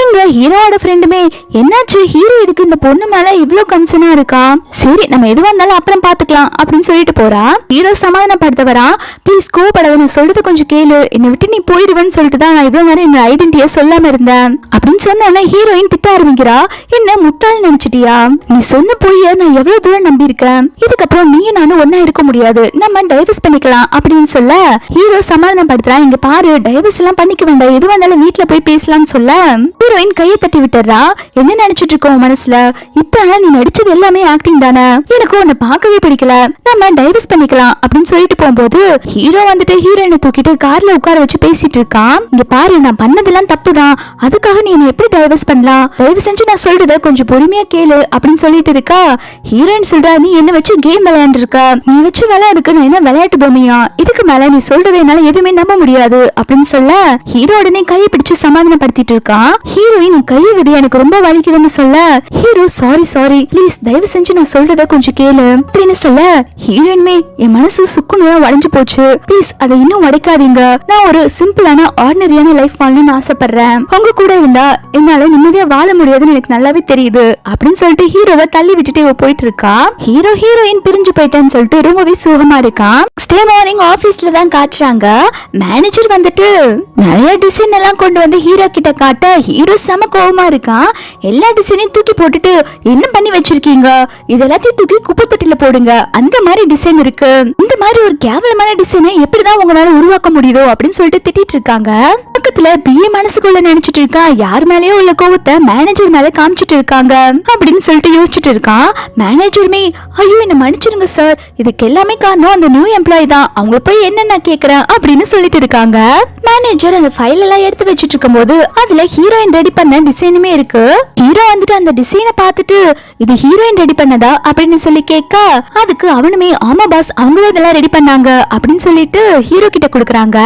எங்க ஹீரோட ஃப்ரெண்டுமே, என்னாச்சு ஹீரோ இதுக்கு இந்த பொண்ணு மேல இவ்வளவு கன்சர்னா இருக்கா, சரி நம்ம எதுவா இருந்தாலும் அப்புறம் பாத்துக்கலாம் அப்படின்னு சொல்லிட்டு போறா. ஹீரோ சமாதானப்படுத்தவரா, ப்ளீஸ் கோவப்படாத, நான் சொல்றது கொஞ்சம் கேளு, என்னை விட்டு நீ போயிடுவேன்னு சொல்லிட்டு தான் நான் இவ்வளவு நேரம் என்னோட ஐடென்டிட்டியை சொல்லாம இருந்தேன் அப்படின்னு சொன்ன ஹீரோயின் திட்ட ஆரம்பிக்கிறா. என்ன முட்டாள் நினைச்சிட்டியா, நீ சொன்ன பொய்ய நான் எவ்வளவு தூரம் நம்பி இருக்கேன். இதுக்கப்புறம் நீயும் நானும் ஒன்னா இருக்க முடியாது, நம்ம டைவர்ஸ் பண்ணிக்கலாம் அப்படின்னு சொல்ல ஹீரோ சமாதானம் படுத்துறான். இங்க பாரு, டைவர்ஸ் எல்லாம் பண்ணிக்க வேண்டாம், எதுவா இருந்தாலும் வீட்டுல போய் பேசலாம்னு சொல்ல ஹீரோயின் கையை தட்டி விட்டுறா. என்ன நினைச்சிட்டு இருக்கோம் மனசுல? இத்தனை நீ நடிச்சது எல்லாமே ஆக்டிங் தானே, எனக்கு உன்னை பார்க்கவே பிடிக்கல, நம்ம டைவர்ஸ் பண்ணிக்கலாம் அப்படின்னு சொல்லிட்டு போகும்போது ஹீரோ வந்துட்டு ஹீரோயினை தூக்கிட்டு கார்ல உட்கார வச்சு பேசிட்டு இருக்கான். இங்க பாரு, நான் பண்ணதெல்லாம் தப்புதான், அதுக்காக நீ என்ன எப்படி டைவர்ஸ் பண்ணலாம், தயவு செஞ்சு நான் சொல்றத கொஞ்சம் பொறுமையா கேளு அப்படின்னு சொல்லிட்டு இருக்கா. ஹீரோயின் சொல்றா, நீ என்ன வச்சு கேம் விளையாண்டு இருக்க, நீ வச்சு விளையாடுக்கு நான் என்ன விளையாட்டு பொம்மையா, இதுக்கு மேல நீ சொல்றதை என்னால எதுவுமே நம்ப முடியாது அப்படின்னு சொல்ல ஹீரோ உடனே கையை பிடிச்சு சமாதானப்படுத்திட்டு இருக்கான். ஹீரோயின் கையை விடு, எனக்கு ரொம்ப வலிக்குதுன்னு சொல்ல ஹீரோ சாரி ப்ளீஸ் தயவு செஞ்சு நான் சொல்றத கொஞ்சம் கேளு அப்படின்னு சொல்ல ஹீரோயின்மே என் மனசு சுக்குநூறா உடைஞ்சு போச்சு, ப்ளீஸ் அதை இன்னும் உடைக்காதீங்க, நான் ஒரு சிம்பிளான ஆர்டினரியான லைஃப் வாழணும்னு ஆசைப்படுறேன், உங்க கூட இருந்தா என்னால நிம்மதியா வாழ முடியாதுன்னு எனக்கு நல்லாவே தெரியுது அப்படின்னு சொல்லிட்டு ஹீரோவை தள்ளி விட்டுட்டு இவ போயிட்டு இருக்கா. ஹீரோயின் பிரிஞ்சு போயிட்டேன்னு சொல்லிட்டு ரொம்பவே சோகமா இருக்கான். ஸ்டே மார்னிங் ஆபீஸ்ல தான் காட்டுறாங்க. மேனேஜர் வந்துட்டு நிறைய டிசைன் எல்லாம் கொண்டு வந்து ஹீரோ கிட்ட காட்ட ஹீரோ செம கோவமா இருக்கான். எல்லா டிசைனையும் தூக்கி போட்டுட்டு என்ன பண்ணி வச்சிருக்கீங்க, இதெல்லாத்தையும் தூக்கி குப்பை தொட்டில போடுங்க, அந்த மாதிரி டிசைன் இருக்கு, இந்த மாதிரி ஒரு கேவலமான டிசைனை எப்படிதான் உங்களால உருவாக்க முடியுதோ அப்படின்னு சொல்லிட்டு திட்டிட்டு இருக்காங்க. பக்கத்துல பிஏ மனசுக்குள்ள நினைச்சிட்டு இருக்கா, யார் மேலயோ உள்ள கோவத்தை மேனேஜர் மேல காமிச்சிட்டு இருக்காங்க அப்படின்னு சொல்லிட்டு யோசிச்சுட்டு இருக்கான். மேனேஜருமே ஐயோ என்ன மன்னிச்சிருங்க சார், இதுக்கு எல்லாமே காரணம் அந்த நியூ எம்ப்ளாயி தான், அவங்கள போய் என்ன கேக்குறேன் அப்படின்னு சொல்லிட்டு இருக்காங்க. மேனேஜர் அந்த ஃபைல் எல்லாம் எடுத்து வச்சிட்டு இருக்கும் போது அதுல ஹீரோயின் ரெடி பண்ண டிசைனுமே இருக்கு. ஹீரோ வந்துட்டு அந்த டிசைனை பார்த்துட்டு இது ஹீரோயின் ரெடி பண்ணதா அப்படின்னு சொல்லி கேட்க அதுக்கு அவனுமே ஆமா பாஸ், அவங்களும் இதெல்லாம் ரெடி பண்ணாங்க அப்படின்னு சொல்லிட்டு ஹீரோ கிட்ட கொடுக்குறாங்க.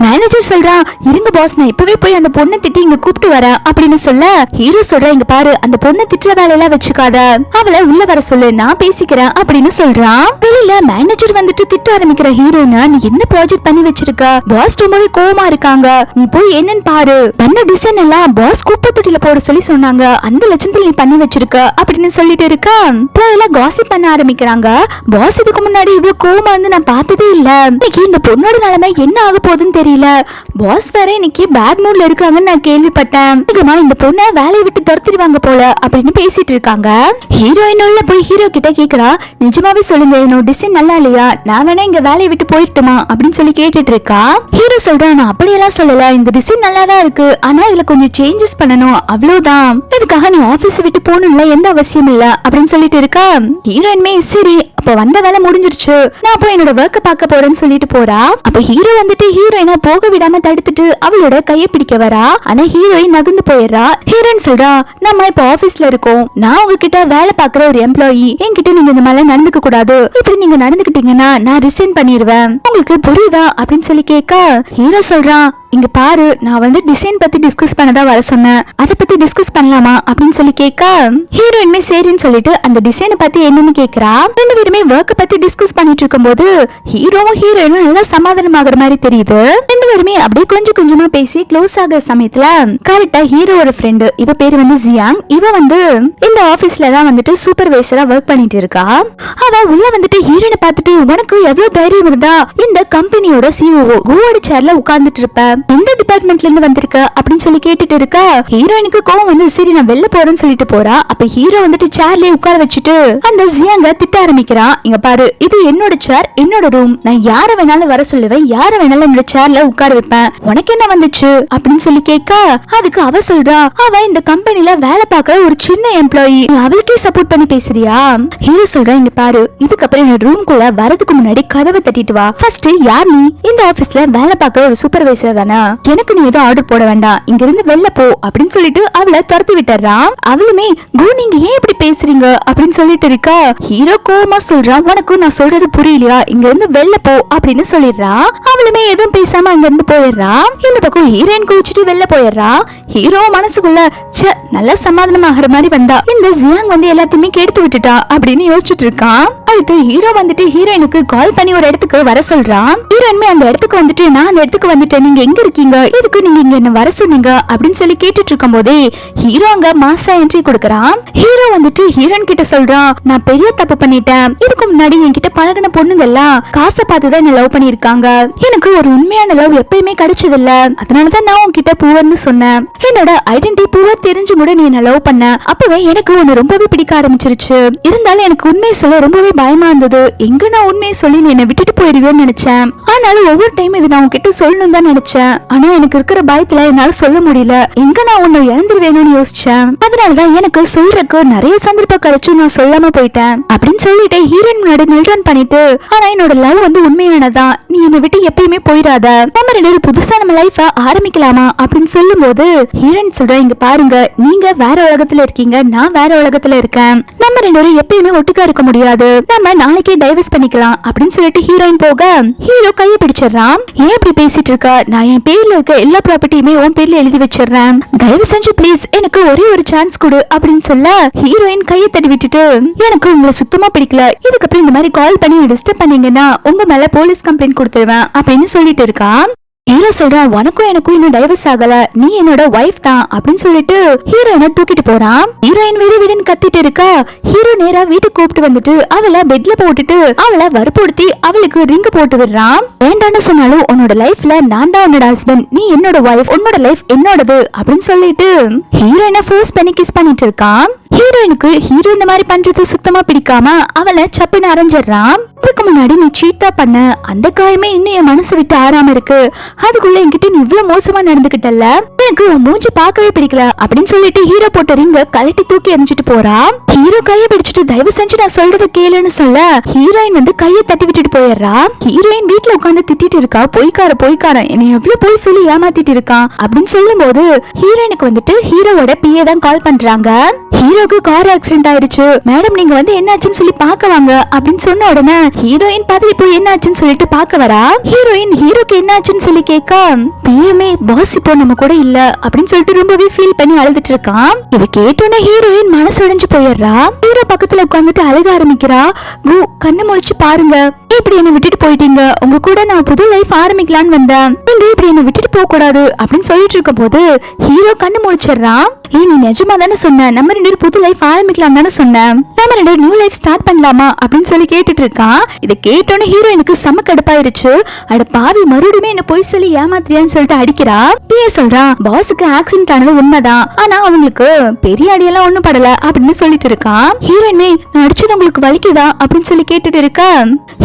மேனேஜர் சொல்றான், இருங்க பாஸ், நான் இப்பவே போய் அந்த பொண்ணை திட்டி இங்க கூப்பிட்டு வரேன் அப்படின்னு சொல்ல ஹீரோ சொல்றான், இங்க பாரு, அந்த பொண்ணை திட்டுற வேலையெல்லாம் வச்சுக்காத, அவளை உள்ள வர சொல்லு, நான் பேசிக்கிறேன் அப்படின்னு சொல்றான். வெளியில மேனேஜர் வந்துட்டு திட்ட ஆரம்பிக்கிற ஹீரோனா, நீ என்ன ப்ராஜெக்ட் பண்ணி வச்சிருக்க, பாஸ் ரொம்பவே கோவமா இருக்காங்க, நீ போய் என்னன்னு பாரு, பண்ண டிசைன் எல்லாம் பாஸ் குப்பை தொட்டில போட சொல்லி சொன்னாங்க, அந்த லட்சத்துல நீ பண்ணி வச்சிருக்க அப்படின்னு சொல்லிட்டு இருக்க காசிப் பண்ண ஆரம்பிக்கிறாங்க. பாஸ் இதுக்கு முன்னாடி இவ்வளவு கோவமா வந்து நான் பார்த்ததே இல்ல, இன்னைக்கு இந்த பொண்ணோட நிலைமை என்ன ஆக போகுதுன்னு தெரியல, பாஸ் வேற இன்னைக்கு பேட் மூட்ல இருக்காங்கன்னு நான் கேள்விப்பட்டேன், இந்த பொண்ணை வேலையை விட்டு துரத்திடுவாங்க போல அப்படின்னு பேசிட்டு இருக்காங்க. ஹீரோயின் உள்ள போய் ஹீரோ கிட்ட கேக்குறா, நிஜமாவே சொல்லுங்க, என்னோட டிசைன் நல்லா இல்லையா, நான் வேணா இங்க வேலையை விட்டு போயிட்டுமா அப்படின்னு சொல்லி கேட்டுட்டு இருக்கா. ஹீரோ சொல்றான், நான் அப்படியெல்லாம் சொல்லல, இந்த டிசைன் நல்லா தான் இருக்கு, ஆனா இதுல கொஞ்சம் சேஞ்சஸ் பண்ணணும், அவ்வளவுதான், இதுக்காக நீ ஆபீஸ் விட்டு போகணும்ல எந்த அவசியம் இல்ல அப்படின்னு சொல்லிட்டு இருக்கா. ஹீரோயின்மே சரி அப்ப வந்த வேலை முடிஞ்சிருச்சு, நான் அப்போ என்னோட ஒர்க்க பார்க்க போறேன்னு சொல்லிட்டு போறா. அப்ப ஹீரோ வந்துட்டு ஹீரோயினை போக விடாம தடுத்துட்டு அவளோட கையை பிடிக்க வரா. ஆனா ஹீரோயின் நகர்ந்து போயிடுறா. ஹீரோயின் சொல்றா, நம்ம இப்ப ஆபீஸ்ல இருக்கோம், நான் உங்ககிட்ட வேலை பாக்குற ஒரு எம்ப்ளாயி, என்கிட்ட நீங்க இந்த மாதிரி நடந்துக்க கூடாது, இப்படி நீங்க நடந்துக்கிட்டீங்கன்னா நான் ரிசைன் பண்ணிடுவேன், உங்களுக்கு புரியுதா அப்படின்னு சொல்லி கேட்க ஹீரோ சொல்றான், இங்க பாரு, நான் வந்து டிசைன் பத்தி டிஸ்கஸ் பண்ணதா வர சொன்னேன், அதை பத்தி டிஸ்கஸ் பண்ணலாமா அப்படின்னு சொல்லி கேட்க ஹீரோயின்மே சரின்னு சொல்லிட்டு அந்த டிசைனை பத்தி என்னன்னு கேக்குறா. ரெண்டு பேருமே ஒர்க்க பத்தி டிஸ்கஸ் பண்ணிட்டு இருக்கும் போது ஹீரோவும் ஹீரோயினும் நல்லா சமாதானம் ஆகுற மாதிரி தெரியுது. ரெண்டு பேருமே அப்படியே கொஞ்சம் கொஞ்சமா பேசி க்ளோஸ் ஆகுற சமயத்துல கரெக்டா ஹீரோவோட ஃப்ரெண்டு, இவ பேரு வந்து ஜியாங், இவ வந்து இந்த ஆபீஸ்ல தான் வந்துட்டு சூப்பர்வைசரா ஒர்க் பண்ணிட்டு இருக்கா. அவ உள்ள வந்துட்டு ஹீரோயினை பார்த்துட்டு, உனக்கு எவ்வளவு தைரியம் இருந்தா இந்த கம்பெனியோட சிஓஓ கோவோட சேர்ல உட்கார்ந்துட்டு இருப்ப, எந்த டிபார்ட்மெண்ட்ல இருந்து வந்திருக்க அப்படின்னு சொல்லி கேட்டுட்டு இருக்க ஹீரோயினுக்கு கோவம் வந்து சரி நான் வெளில போறேன்னு சொல்லிட்டு போறா. அப்ப ஹீரோ வந்துட்டு சேர்லயே உட்கார வச்சுட்டு அந்த ஜியாங்க திட்ட ஆரம்பிக்கிறான். இங்க பாரு, இது என்னோட சேர், என்னோட ரூம், நான் யார வேணாலும் வர சொல்லுவேன், யார வேணாலும் என்னோட சேர்ல உட்கார வைப்பேன், உனக்கு என்ன வந்துச்சு அப்படின்னு சொல்லி கேட்க அதுக்கு அவ சொல்றா, அவ இந்த கம்பெனில வேலை பார்க்கற ஒரு சின்ன எம்ப்ளாயி, அவளுக்கே சப்போர்ட் பண்ணி பேசுறியா. ஹீரோ சொல்றா, இங்க பாரு, இதுக்கப்புறம் என்னோட ரூம்குள்ள வரதுக்கு முன்னாடி கதவை தட்டிட்டு வா, ஃபர்ஸ்ட் யார் நீ, இந்த ஆபீஸ்ல வேலை பார்க்கற ஒரு சூப்பர்வைசர் தானே, எனக்கு நீ ஏதோ ஆர்டர் போட வேண்டாம், இங்க இருந்து வெளில போ அப்படின்னு சொல்லிட்டு அவளை துரத்தி விட்டுறான். அவளுமே கோ நீங்க ஏன் இப்படி பேசுறீங்க அப்படின்னு சொல்லிட்டு இருக்கா. ஹீரோ கோவமா சொல்றான், உனக்கு நான் சொல்றது புரியலையா, இங்க இருந்து வெளில போ அப்படின்னு சொல்லிடுறான். அவளுமே எதுவும் பேசாம அங்க இருந்து போயிடுறா. இந்த பக்கம் ஹீரோயின் குளிச்சுட்டு வெளில போயிடுறா. ஹீரோ மனசுக்குள்ள நல்லா சமாதானம் ஆகிற மாதிரி வந்தா, இந்த ஜியாங் வந்து எல்லாத்தையுமே கெடுத்து விட்டுட்டா அப்படின்னு யோசிச்சுட்டு இருக்கான். அடுத்து ஹீரோ வந்துட்டு ஹீரோயினுக்கு கால் பண்ணி ஒரு இடத்துக்கு வர சொல்றான். ஹீரோயினுமே அந்த இடத்துக்கு வந்துட்டு நான் அந்த இடத்துக்கு வந்துட்டேன், நீங்க எங்க இருக்கீங்க, எதுக்கு நீங்க இங்க என்ன வர சொன்னீங்க அப்படின்னு சொல்லி கேட்டுட்டு இருக்கும் போதே ஹீரோ அங்க மாசா என்ட்ரி கொடுக்கறான். ஹீரோ வந்துட்டு ஹீரோயின் கிட்ட சொல்றான், நான் பெரிய தப்பு பண்ணிட்டேன். இதுக்கு முன்னாடி என்கிட்ட பழகின பொண்ணுங்க எல்லாம் காசை பார்த்துதான் என்ன லவ் பண்ணிருக்காங்க. எனக்கு ஒரு உண்மையான லவ் எப்பயுமே கிடைச்சது இல்ல. அதனாலதான் நான் உன்கிட்ட பூவர்னு சொன்னேன். என்னோட ஐடென்டிட்டி பூவர் தெரிஞ்சு கூட நீ என்ன லவ் பண்ண. அப்பவே எனக்கு உன்னை ரொம்பவே பிடிக்க ஆரம்பிச்சிருச்சு. இருந்தாலும் எனக்கு உண்மையை சொல்ல ரொம்பவே பயமா இருந்தது. எங்க நான் உண்மையை சொல்லி நீ என்ன விட்டுட்டு போயிடுவேன்னு நினைச்சேன். ஆனாலும் ஒவ்வொரு டைம் இது நான் உன்கிட்ட சொல்லணும் தான் நினைச்சேன். ஆனா எனக்கு இருக்கிற பயத்துல என்னால சொல்ல முடியல. எங்க நான் உன்னை இழந்துருவேணும்னு யோசிச்சேன். அதனாலதான் எனக்கு சொல்றதுக்கு நிறைய சந்தர்ப்பம் கிடைச்சு நான் சொல்லாம போயிட்டேன் அப்படின்னு சொல்லிட்டு ஹீரோயின் முன்னாடி நில்டன் பண்ணிட்டு, ஆனா என்னோட லவ் வந்து உண்மையானதான், நீ என்னை விட்டு எப்பயுமே போயிடாத, நம்ம ரெண்டு பேரும் புதுசா நம்ம லைஃப ஆரம்பிக்கலாமா அப்படின்னு சொல்லும் போது ஹீரோயின் சொல்ற, இங்க பாருங்க, நீங்க வேற உலகத்துல இருக்கீங்க, நான் வேற உலகத்துல இருக்கேன். நம்ம ரெண்டு பேரும் எப்பயுமே ஒட்டுக்கா இருக்க முடியாது. நம்ம நாளைக்கே டைவர்ஸ் பண்ணிக்கலாம் அப்படின்னு சொல்லிட்டு ஹீரோயின் போக ஹீரோ கையை பிடிச்சிடறான். ஏன் இப்படி பேசிட்டு இருக்க? நான் என் பேர்ல இருக்க எல்லா ப்ராப்பர்ட்டியுமே உன் பேர்ல எழுதி வச்சிடுறேன். தயவு செஞ்சு ப்ளீஸ் எனக்கு ஒரே ஒரு சான்ஸ் கொடு அப்படின்னு சொல்ல ஹீரோயின் கையை தட்டி விட்டுட்டு, எனக்கு உங்களை சுத்தமா பிடிக்கல. இதுக்கப்புறம் இந்த மாதிரி கால் பண்ணி டிஸ்டர்ப் பண்ணீங்கன்னா உங்க மேல போலீஸ் கம்ப்ளைண்ட் கொடுத்துருவேன் அப்படின்னு சொல்லிட்டு இருக்கான். ஹீரோ சொல்றான், உனக்கும் எனக்கும் இன்னும் டைவர்ஸ் ஆகல, நீ என்னோட வைஃப் தான் அப்படின்னு சொல்லிட்டு ஹீரோயினை தூக்கிட்டு போறான். ஹீரோயின் வீடு வீடுன்னு கத்திட்டு இருக்கா. ஹீரோ நேரா வீட்டுக்கு கூப்பிட்டு வந்துட்டு அவளை பெட்ல போட்டுட்டு அவளை வற்புறுத்தி அவளுக்கு ரிங் போட்டு விடுறான். வேண்டான்னு சொன்னாலும் உன்னோட லைஃப்ல நான் தான் உன்னோட ஹஸ்பண்ட், நீ என்னோட வைஃப், உன்னோட லைஃப் என்னோடது அப்படின்னு சொல்லிட்டு ஹீரோயினை ஃபோர்ஸ் பண்ணி கிஸ் பண்ணிட்டு இருக்கான். ஹீரோயினுக்கு ஹீரோ இந்த மாதிரி பண்றது சுத்தமா பிடிக்காம அவளை சப்புன்னு அரைஞ்சிடறான். இதுக்கு முன்னாடி நீ சீட்டா பண்ண அந்த காயமே இன்னும் என் மனசு விட்டு ஆறாம இருக்கு. அதுக்குள்ள என்கிட்ட நீ இவ்வளவு மோசமா நடந்துகிட்டல, எனக்கு உன் மூஞ்சி பார்க்கவே பிடிக்கல அப்படின்னு சொல்லிட்டு ஹீரோ போட்ட ரிங்க கலட்டி தூக்கி எறிஞ்சிட்டு போறா. ஹீரோ கையை பிடிச்சிட்டு தயவு செஞ்சு நான் சொல்றத கேளுன்னு சொல்ல ஹீரோயின் வந்து கையை தட்டி விட்டுட்டு போயிடுறா. ஹீரோயின் வீட்டுல உட்காந்து திட்டிட்டு இருக்கா, பொய்க்காரன் என்னை எவ்வளவு போய் சொல்லி ஏமாத்திட்டு இருக்கான் அப்படின்னு சொல்லும் போது ஹீரோயினுக்கு வந்துட்டு ஹீரோவோட பிஏ தான் கால் பண்றாங்க. ஹீரோக்கு கார் ஆக்சிடென்ட் ஆயிடுச்சு மேடம், நீங்க வந்து என்னாச்சுன்னு சொல்லி பாக்க வாங்க அப்படின்னு சொன்ன உடனே ஹீரோயின் பதவி போய் என்னாச்சுன்னு சொல்லிட்டு பாக்க வரா. ஹீரோயின் ஹீரோக்கு என்னாச்சுன்னு சொல்லி கேட்க பிஎம்ஏ பாஸ் இப்போ நம்ம கூட இல்ல அப்படின்னு சொல்லிட்டு ரொம்பவே ஃபீல் பண்ணி அழுதுட்டு இருக்கான். இதை கேட்டோன்னே ஹீரோயின் மனசு உடைஞ்சு போயிடுறா. ஹீரோ பக்கத்துல உட்காந்துட்டு அழுக ஆரம்பிக்கிறா. கண்ணை முழிச்சு பாருங்க, இப்படி என்ன விட்டுட்டு போயிட்டீங்க, உங்க கூட நான் புது லைஃப் ஆரம்பிக்கலான்னு வந்தேன், நீங்க இப்படி என்ன விட்டுட்டு போக கூடாது அப்படின்னு சொல்லிட்டு இருக்கும் போது ஹீரோ கண்ணு முழிச்சிடுறான். நீ நிஜமா தானே சொன்ன, நம்ம ரெண்டு புது லைஃப் ஆரம்பிக்கலாம் தானே சொன்னேன், நம்ம ரெண்டு நியூ லைஃப் ஸ்டார்ட் பண்ணலாமா அப்படின்னு சொல்லி கேட்டுட்டு இருக்கான். இதை கேட்டோன்னு ஹீரோயினுக்கு செம கடுப்பாயிருச்சு. அட பாவி, மறுபடியும் என்ன போய் சொல்லி ஏமாத்திரியான்னு சொல்லிட்டு அடிக்கிறா. பிஏ சொல்றான், பாஸுக்கு ஆக்சிடென்ட் ஆனது உண்மைதான், ஆனா அவங்களுக்கு பெரிய அடியெல்லாம் ஒண்ணும் படல அப்படின்னு சொல்லிட்டு இருக்கான். ஹீரோயினே, நான் அடிச்சது உங்களுக்கு வலிக்குதா அப்படின்னு சொல்லி கேட்டுட்டு இருக்கா.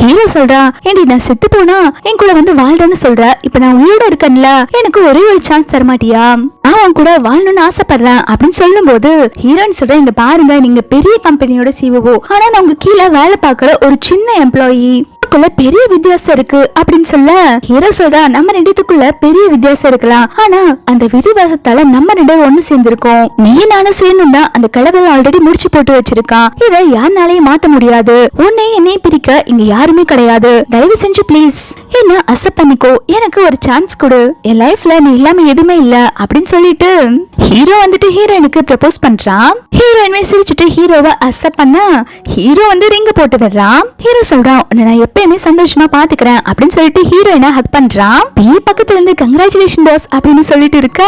ஹீரோ சொல்றா, ஏண்டி நான் செத்து போனா என் கூட வந்து வாழ்றேன்னு சொல்ற, இப்ப நான் உயிரோட இருக்கேன்ல, எனக்கு ஒரே ஒரு சான்ஸ் தரமாட்டியா, நான் உன் கூட வாழணும்னு ஆசைப்படுறேன் அப்படின்னு சொல்லும் போது ஹீரோயின் சொல்ற, இங்க பாருங்க, நீங்க பெரிய கம்பெனியோட சிஓஓ, ஆனா நான் உங்க கீழே வேலை பாக்குற ஒரு சின்ன எம்ப்ளாயி, பெரிய வித்தியாசம் இருக்கு அப்படின்னு சொல்ல ஹீரோ சொல்றா, நம்ம ரெண்டுத்துக்குள்ள பெரிய வித்தியாசம் இருக்கலாம், ஆனா அந்த விதிவாசத்தால நம்ம ரெண்டு ஒண்ணு சேர்ந்திருக்கோம், நீ நானும் சேர்ந்துட்டா அந்த கடவுள் ஆல்ரெடி முடிச்சு போட்டு வச்சிருக்கான், இதை யாருனாலையும் மாத்த முடியாது, உன்னை என்னையும் பிரிக்க இங்க யாருமே கிடையாது, தயவு செஞ்சு ப்ளீஸ் என்ன அக்செப்ட் பண்ணிக்கோ, எனக்கு ஒரு சான்ஸ் கொடு, என் லைஃப்ல நீ இல்லாம எதுவுமே இல்ல அப்படின்னு சொல்லிட்டு ஹீரோ வந்துட்டு ஹீரோயினுக்கு ப்ரப்போஸ் பண்றான். ஹீரோயினுமே சிரிச்சுட்டு ஹீரோவை அக்செப்ட் பண்ண ஹீரோ வந்து ரிங்க போட்டு விடுறான். ஹீரோ சொல்றான், நான் எப்பயுமே சந்தோஷமா பாத்துக்கிறேன் அப்படின்னு சொல்லிட்டு ஹீரோயினை ஹக் பண்றான். பக்கத்துல இருந்து கங்க்ராச்சுலேஷன் பாஸ் அப்படின்னு சொல்லிட்டு இருக்க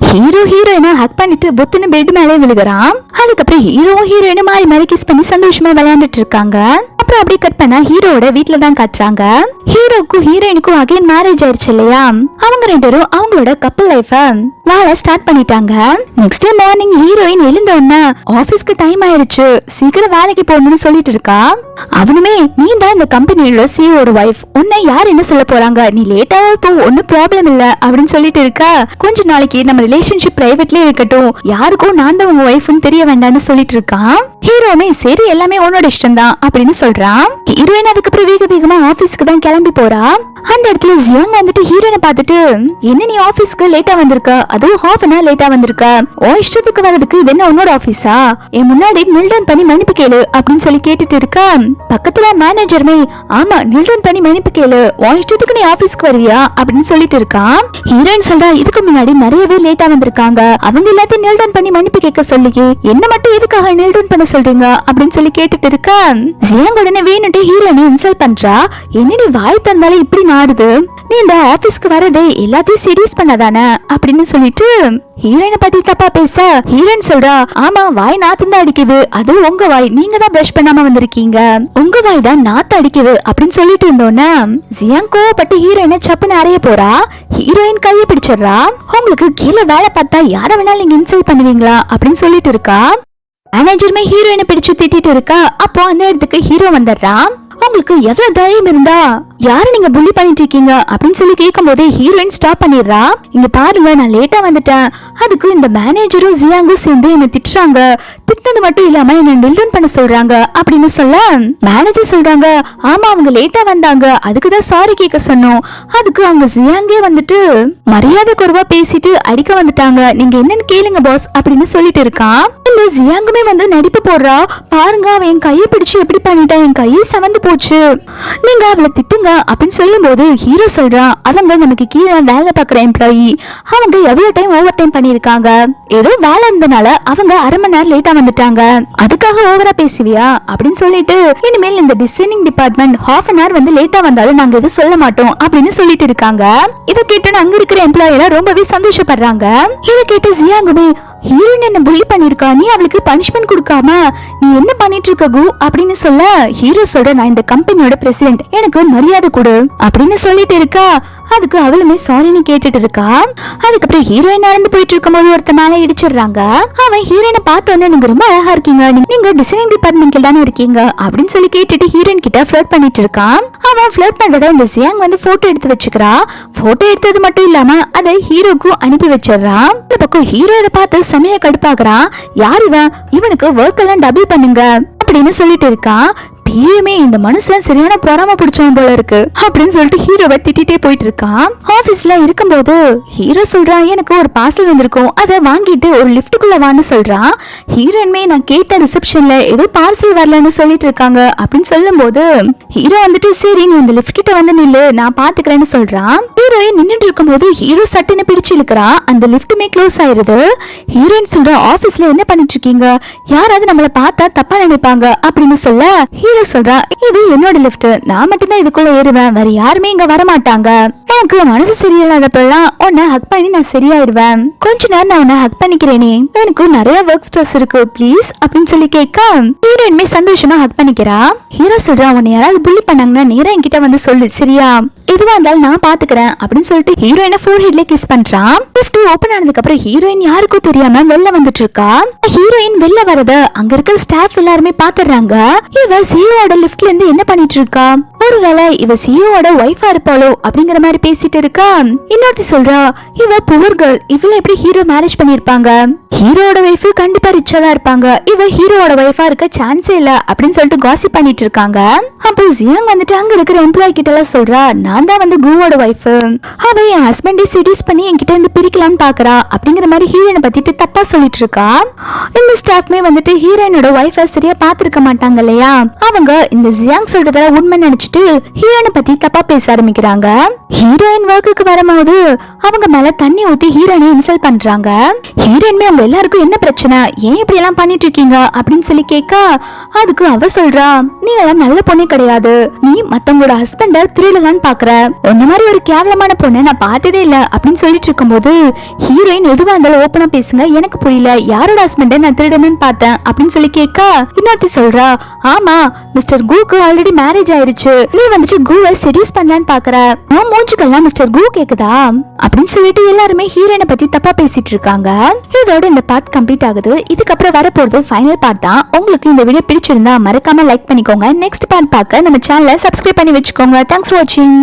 ஹீரோயினை ஹக் பண்ணிட்டு புத்துன்னு பெட் மேலே விழுகிறான். அதுக்கப்புறம் ஹீரோவும் ஹீரோயினும் மாறி மாறி கிஸ் பண்ணி சந்தோஷமா விளையாண்டுட்டு இருக்காங்க. அப்புறம் அப்படியே கட் பண்ண ஹீரோட வீட்ல தான் காட்டுறாங்க. ஹீரோக்கும் ஹீரோயினுக்கும் அகைன் மேரேஜ் ஆயிடுச்சு இல்லையா, அவங்க ரெண்டு பேரும் அவங்களோட கப்பல் லைஃப வாழ ஸ்டார்ட் பண்ணிட்டாங்க. நெக்ஸ்ட் டே மார்னிங் ஹீரோயின் எழுந்த உடனே ஆபீஸ்க்கு டைம் ஆயிருச்சு, சீக்கிரம் வேலைக்கு போகணும்னு சொல்லிட்டு இருக்கா. அவனுமே, நீ தான் இந்த கம்பெனியோட சிஓட வைஃப், உன்னை யார் என்ன சொல்ல போறாங்க, நீ லேட்டா போ, ஒன்னும் ப்ராப்ளம் இல்ல அப்படின்னு சொல்லிட்டு இருக்கா. கொஞ்ச நாளைக்கு நம்ம ரிலேஷன்ஷிப் பிரைவேட்லயே இருக்கட்டும், யாருக்கும் நான் தான் உங்க வைஃப்னு தெரிய வேண்டாம்னு சொல்லிட்டு இருக்கான். ஹீரோமே சரி எல்லாமே உன்னோட இஷ்டம் தான் அப்படின்னு சொல்றான். ஹீரோயின் அதுக்கப்புறம் வேக வேகமா ஆபீஸ்க்கு தான் கிளம்பி போறா. அந்த இடத்துல ஜியாங் வந்துட்டு ஹீரோனை பார்த்துட்டு, என்ன நீ ஆபீஸ்க்கு லேட்டா வந்திருக்க, அதுவும் ஹாஃப் அன் ஹவர் லேட்டா வந்திருக்க, ஓ இஷ்டத்துக்கு வரதுக்கு இது என்ன உன்னோட ஆபீஸா, என் முன்னாடி நில்டன் பண்ணி மன்னிப்பு கேளு அப்படின்னு சொல்லி கேட்டுட்டு இருக்க. பக்கத்துல மேனேஜருமே, ஆமா நில்டன் பண்ணி மன்னிப்பு கேளு, ஓ இஷ்டத்துக்கு நீ ஆபீஸ்க்கு வருவியா அப்படின்னு சொல்லிட்டு இருக்கான். ஹீரோயின் சொல்றா, இதுக்கு முன்னாடி நிறையவே லேட்டா வந்திருக்காங்க, அவங்க எல்லாத்தையும் நில்டன் பண்ணி மன்னிப்பு கேட்க சொல்லியே என்ன மட்டும் எதுக்காக நில்டன் பண்ண சொல்றீங்க அப்படின்னு சொல்லி கேட்டுட்டு இருக்க. ஜியாங்கோட உடனே வேணும்ட்டு ஹீரோயினை இன்சல்ட் பண்றா. என்னடி வாய் தந்தாலும் இப்படி நாடுது, நீ இந்த ஆபீஸ்க்கு வரதே எல்லாத்தையும் சீரியஸ் பண்ணாதானே அப்படின்னு சொல்லிட்டு ஹீரோயினை பத்தி தப்பா பேச ஹீரோயின் சொல்றா, ஆமா வாய் நாத்தம் அடிக்குது, அது உங்க வாய், நீங்க தான் பிரஷ் பண்ணாம வந்திருக்கீங்க, உங்க வாய் தான் நாத்த அடிக்குது அப்படின்னு சொல்லிட்டு இருந்தோன்னே ஜியாங் கோவப்பட்டு ஹீரோயினை சப்புன்னு அறைய போறா. ஹீரோயின் கையை பிடிச்சிடுறா. உங்களுக்கு கீழே வேலை பார்த்தா யார வேணாலும் நீங்க இன்சல்ட் பண்ணுவீங்களா அப்படின்னு சொல்லிட்டு இருக்கா. மேனேஜருமே ஹீரோயினை பிடிச்சு திட்டிட்டு இருக்கா. அப்போ அந்த இடத்துக்கு ஹீரோ வந்துடுறான். உங்களுக்கு எவ்வளவு தைரியம் இருந்தா யாரு நீங்க புள்ளி பண்ணிட்டு இருக்கீங்க அப்படின்னு சொல்லி கேட்கும் போதே ஹீரோயின் ஸ்டாப் பண்ணிடுறா. இங்க பாருங்க, நான் லேட்டா வந்துட்டேன், அதுக்கு இந்த மேனேஜரும் ஜியாங்கும் சேர்ந்து என்ன திட்டுறாங்க, திட்டினது மட்டும் இல்லாம என்ன நில்டன் பண்ண சொல்றாங்க அப்படின்னு சொல்ல மேனேஜர் சொல்றாங்க, ஆமா அவங்க லேட்டா வந்தாங்க, அதுக்குதான் சாரி கேட்க சொன்னோம், அதுக்கு அவங்க ஜியாங்கே வந்துட்டு மரியாதை குறைவா பேசிட்டு அடிக்க வந்துட்டாங்க, நீங்க என்னன்னு கேளுங்க பாஸ் அப்படின்னு சொல்லிட்டு இருக்கான். இந்த ஜியாங்குமே வந்து நடிப்பு போடுறா. பாருங்க அவன் என் கையை பிடிச்சு எப்படி பண்ணிட்டான், என் கையை சவந்து போச்சு, நீங்க அவளை திட்டுங்க அப்படின்னு சொல்லும் போது ஹீரோ சொல்றான், அவங்க நமக்கு கீழே வேலை பார்க்குற எம்ப்ளாயி, அவங்க எவ்வளவு டைம் ஓவர் டைம் பண்ணிருக்காங்க, ஏதோ வேலை இருந்தனால அவங்க அரை மணி நேரம் லேட்டா வந்துட்டாங்க, அதுக்காக ஓவரா பேசுவியா அப்படின்னு சொல்லிட்டு இனிமேல் இந்த designing department half an hour வந்து லேட்டா வந்தாலும் நாங்க எதுவும் சொல்ல மாட்டோம் அப்படின்னு சொல்லிட்டு இருக்காங்க. இதை கேட்டு அங்க இருக்கிற எம்ப்ளாயி ரொம்பவே சந்தோஷப்படுறாங்க. இதை கேட்டு ஜியாங்குமே, ஹீரோயின் என்ன புள்ளி பண்ணிருக்கா, நீ அவளுக்கு பனிஷ்மெண்ட் கொடுக்காம நீ என்ன பண்ணிட்டு இருக்க கு அப்படின்னு சொல்ல ஹீரோ சொல்ற, நான் இந்த கம்பெனியோட பிரசிடென்ட், எனக்கு மரியாதை கொடு அப்படின்னு சொல்லிட்டு இருக்கா. அதுக்கு அவளுமே சாரின்னு கேட்டுட்டு இருக்கா. அதுக்கப்புறம் ஹீரோயின் நடந்து போயிட்டு இருக்கும் போது ஒருத்த மேல இடிச்சிடுறாங்க. அவன் ஹீரோயினை பார்த்தோன்னே நீங்க ரொம்ப அழகா இருக்கீங்க, நீங்க டிசைனிங் டிபார்ட்மெண்ட்ல தானே இருக்கீங்க அப்படின்னு சொல்லி கேட்டுட்டு ஹீரோயின் கிட்ட ஃபிளர்ட் பண்ணிட்டு இருக்கான். அவன் ஃபிளர்ட் பண்றத இந்த ஜியாங் வந்து போட்டோ எடுத்து வச்சுக்கிறா. போட்டோ எடுத்தது மட்டும் இல்லாம அதை ஹீரோக்கும் அனுப்பி வச்சிடறான். இந்த பக்கம் ஹீரோ இதை பார்த்து செமையா கடுப்பாக்குறான். யார் இவன், இவனுக்கு ஒர்க் எல்லாம் டபுள் பண்ணுங்க அப்படின்னு சொல்லிட்டு இருக்கான். ஹீரோமே இந்த மனுஷன் சரியான பொறாம பிடிச்சவன் போல இருக்கு அப்படின்னு சொல்லிட்டு ஹீரோவை திட்டிட்டே போயிட்டு இருக்கான். ஆபீஸ்ல இருக்கும்போது ஹீரோ சொல்றான், எனக்கு ஒரு பார்சல் வந்திருக்கும், அதை வாங்கிட்டு ஒரு லிப்டுக்குள்ள வான்னு சொல்றான். ஹீரோயின்மே நான் கேட்ட ரிசப்ஷன்ல ஏதோ பார்சல் வரலன்னு சொல்லிட்டு இருக்காங்க அப்படின்னு சொல்லும் போது ஹீரோ வந்துட்டு சரி நீ அந்த லிப்ட் கிட்ட வந்து நில்லு நான் பாத்துக்கிறேன்னு சொல்றான். ஹீரோயின் நின்னுட்டு இருக்கும் போது ஹீரோ சட்டுன்னு பிடிச்சு இழுக்கிறான். அந்த லிப்டுமே க்ளோஸ் ஆயிருது. ஹீரோயின் சொல்ற, ஆபீஸ்ல என்ன பண்ணிட்டு இருக்கீங்க, யாராவது நம்மள பார்த்தா தப்பா நினைப்பாங்க அப்படின்னு சொல்ல ஹீரோ சொல்றா, இது என்னோட லிஃப்ட், நான் மட்டும் தான் இதுக்குள்ள ஏறுவேன், வேற யாருமே இங்க வர மாட்டாங்க, எனக்கு மனசு சரியில்லாதப்பெல்லாம் உன்னை ஹக் பண்ணி நான் சரியாயிருவேன், கொஞ்ச நேரம் நான் உன்னை ஹக் பண்ணிக்கிறேனே, எனக்கு நிறைய ஒர்க் ஸ்ட்ரெஸ் இருக்கு ப்ளீஸ் அப்படின்னு சொல்லி கேட்க ஹீரோயின்மே சந்தோஷமா ஹக் பண்ணிக்கிறா. ஹீரோ சொல்றா, உன்னை யாராவது புள்ளி பண்ணாங்கன்னா நேரா என்கிட்ட வந்து சொல்லு சரியா, எதுவா இருந்தாலும் நான் பாத்துக்கிறேன் அப்படின்னு சொல்லிட்டு ஹீரோயினை ஃபோர்ஹெட்ல கிஸ் பண்றான். லிஃப்ட் ஓபன் ஆனதுக்கு அப்புறம் ஹீரோயின் யாருக்கும் தெரியாம வெளில வந்துட்டு இருக்கா. ஹீரோயின் வெளில வரத அங்க இருக்கிற ஸ்டாஃப் எல்லாருமே பாத்துறாங்க. இவ சிஓட லிஃப்ட்ல இருந்து என்ன பண்ணிட்டு இருக்கா, ஒருவேளை இவ சிஓட ஒய்ஃபா இருப்பாளோ அப்படிங்கிற மாதிரி பேசிட்டு இருக்கா. இன்னொருத்தி சொல்றா, இவ புவர் கேர்ள், இவள எப்படி ஹீரோ மேரேஜ் பண்ணிருப்பாங்க, ஹீரோட ஒய்ஃப் கண்டிப்பா ரிச்சா இருப்பாங்க, இவ ஹீரோட ஒய்ஃபா இருக்க சான்ஸே இல்ல அப்படின்னு சொல்லிட்டு காசிப் பண்ணிட்டு இருக்காங்க. அப்போ ஜியாங் வந்துட்டு அங்க இருக்கிற எம்ப்ளாயி கிட்ட எல்லாம் சொல்றா, நான் தான் வந்து குவோட ஒய்ஃப், அவ என் ஹஸ்பண்டை செடியூஸ் பண்ணி என்கிட்ட இருந்து பிரிக்கலான்னு பாக்குறா அப்படிங்கிற மாதிரி ஹீரோயினை பத்திட்டு தப்பா சொல்லிட்டு இருக்கா. இந்த ஸ்டாஃப்மே வந்துட்டு ஹீரோயினோட ஒய்ஃபை சரியா பாத்துருக்க மாட்டாங்க இல்லையா, அவங்க இந்த ஜியாங் சொல்றதெல்லாம் உண்மை நினைச்சிட்டு ஹீரோயினை பத்தி தப்பா பேச ஆரம்பிக்கிறாங்க. ஹீரோயின் ஒர்க்குக்கு வரும்போது அவங்க மேல தண்ணி ஊத்தி ஹீரோயினை இன்சல்ட் பண்றாங்க. ஹீரோயின்மே அவங்க எல்லாருக்கும் என்ன பிரச்சனை, ஏன் இப்படி எல்லாம் பண்ணிட்டு இருக்கீங்க அப்படின்னு சொல்லி கேட்க அதுக்கு அவ சொல்றா, நீ எல்லாம் நல்ல பொண்ணே கிடையாது, நீ மத்தவங்களோட ஹஸ்பண்ட திருடலான்னு பாக்குற, உன்ன மாதிரி ஒரு கேவலமான பொண்ணை நான் பார்த்ததே இல்ல அப்படின்னு சொல்லிட்டு இருக்கும்போது ஹீரோயின் எதுவா இருந்தாலும் ஓப்பனா பேசுங்க, எனக்கு புரியல, யாரோட ஹஸ்பண்ட நான் திருடணும்னு பார்த்தேன் அப்படின்னு சொல்லி கேட்க இன்னொருத்தி சொல்றா, ஆமா மிஸ்டர் கூக்கு ஆல்ரெடி மேரேஜ் ஆயிருச்சு, நீ வந்துட்டு கூவை செடியூஸ் பண்ணலான்னு பாக்குற, நான் மூஞ்சுக்கெல்லாம் மிஸ்டர் கூ கேக்குதா அப்படின்னு சொல்லிட்டு எல்லாருமே ஹீரோயினை பத்தி தப்பா பேசிட்டு இருக்காங்க. இதோட இந்த பார்ட் கம்ப்ளீட் ஆகுது. இதுக்கப்புறம் வரப்போறது ஃபைனல் பார்ட் தான். உங்களுக்கு இந்த வீடியோ பிடிச்சிருந்தா மறக்காம லைக் பண்ணிக்கோங்க. நெக்ஸ்ட் பார்ட் பார்க்க நம்ம சேனலை சப்ஸ்கிரைப் பண்ணி வச்சுக்கோங்க. தேங்க்ஸ் ஃபார் வாட்சிங்.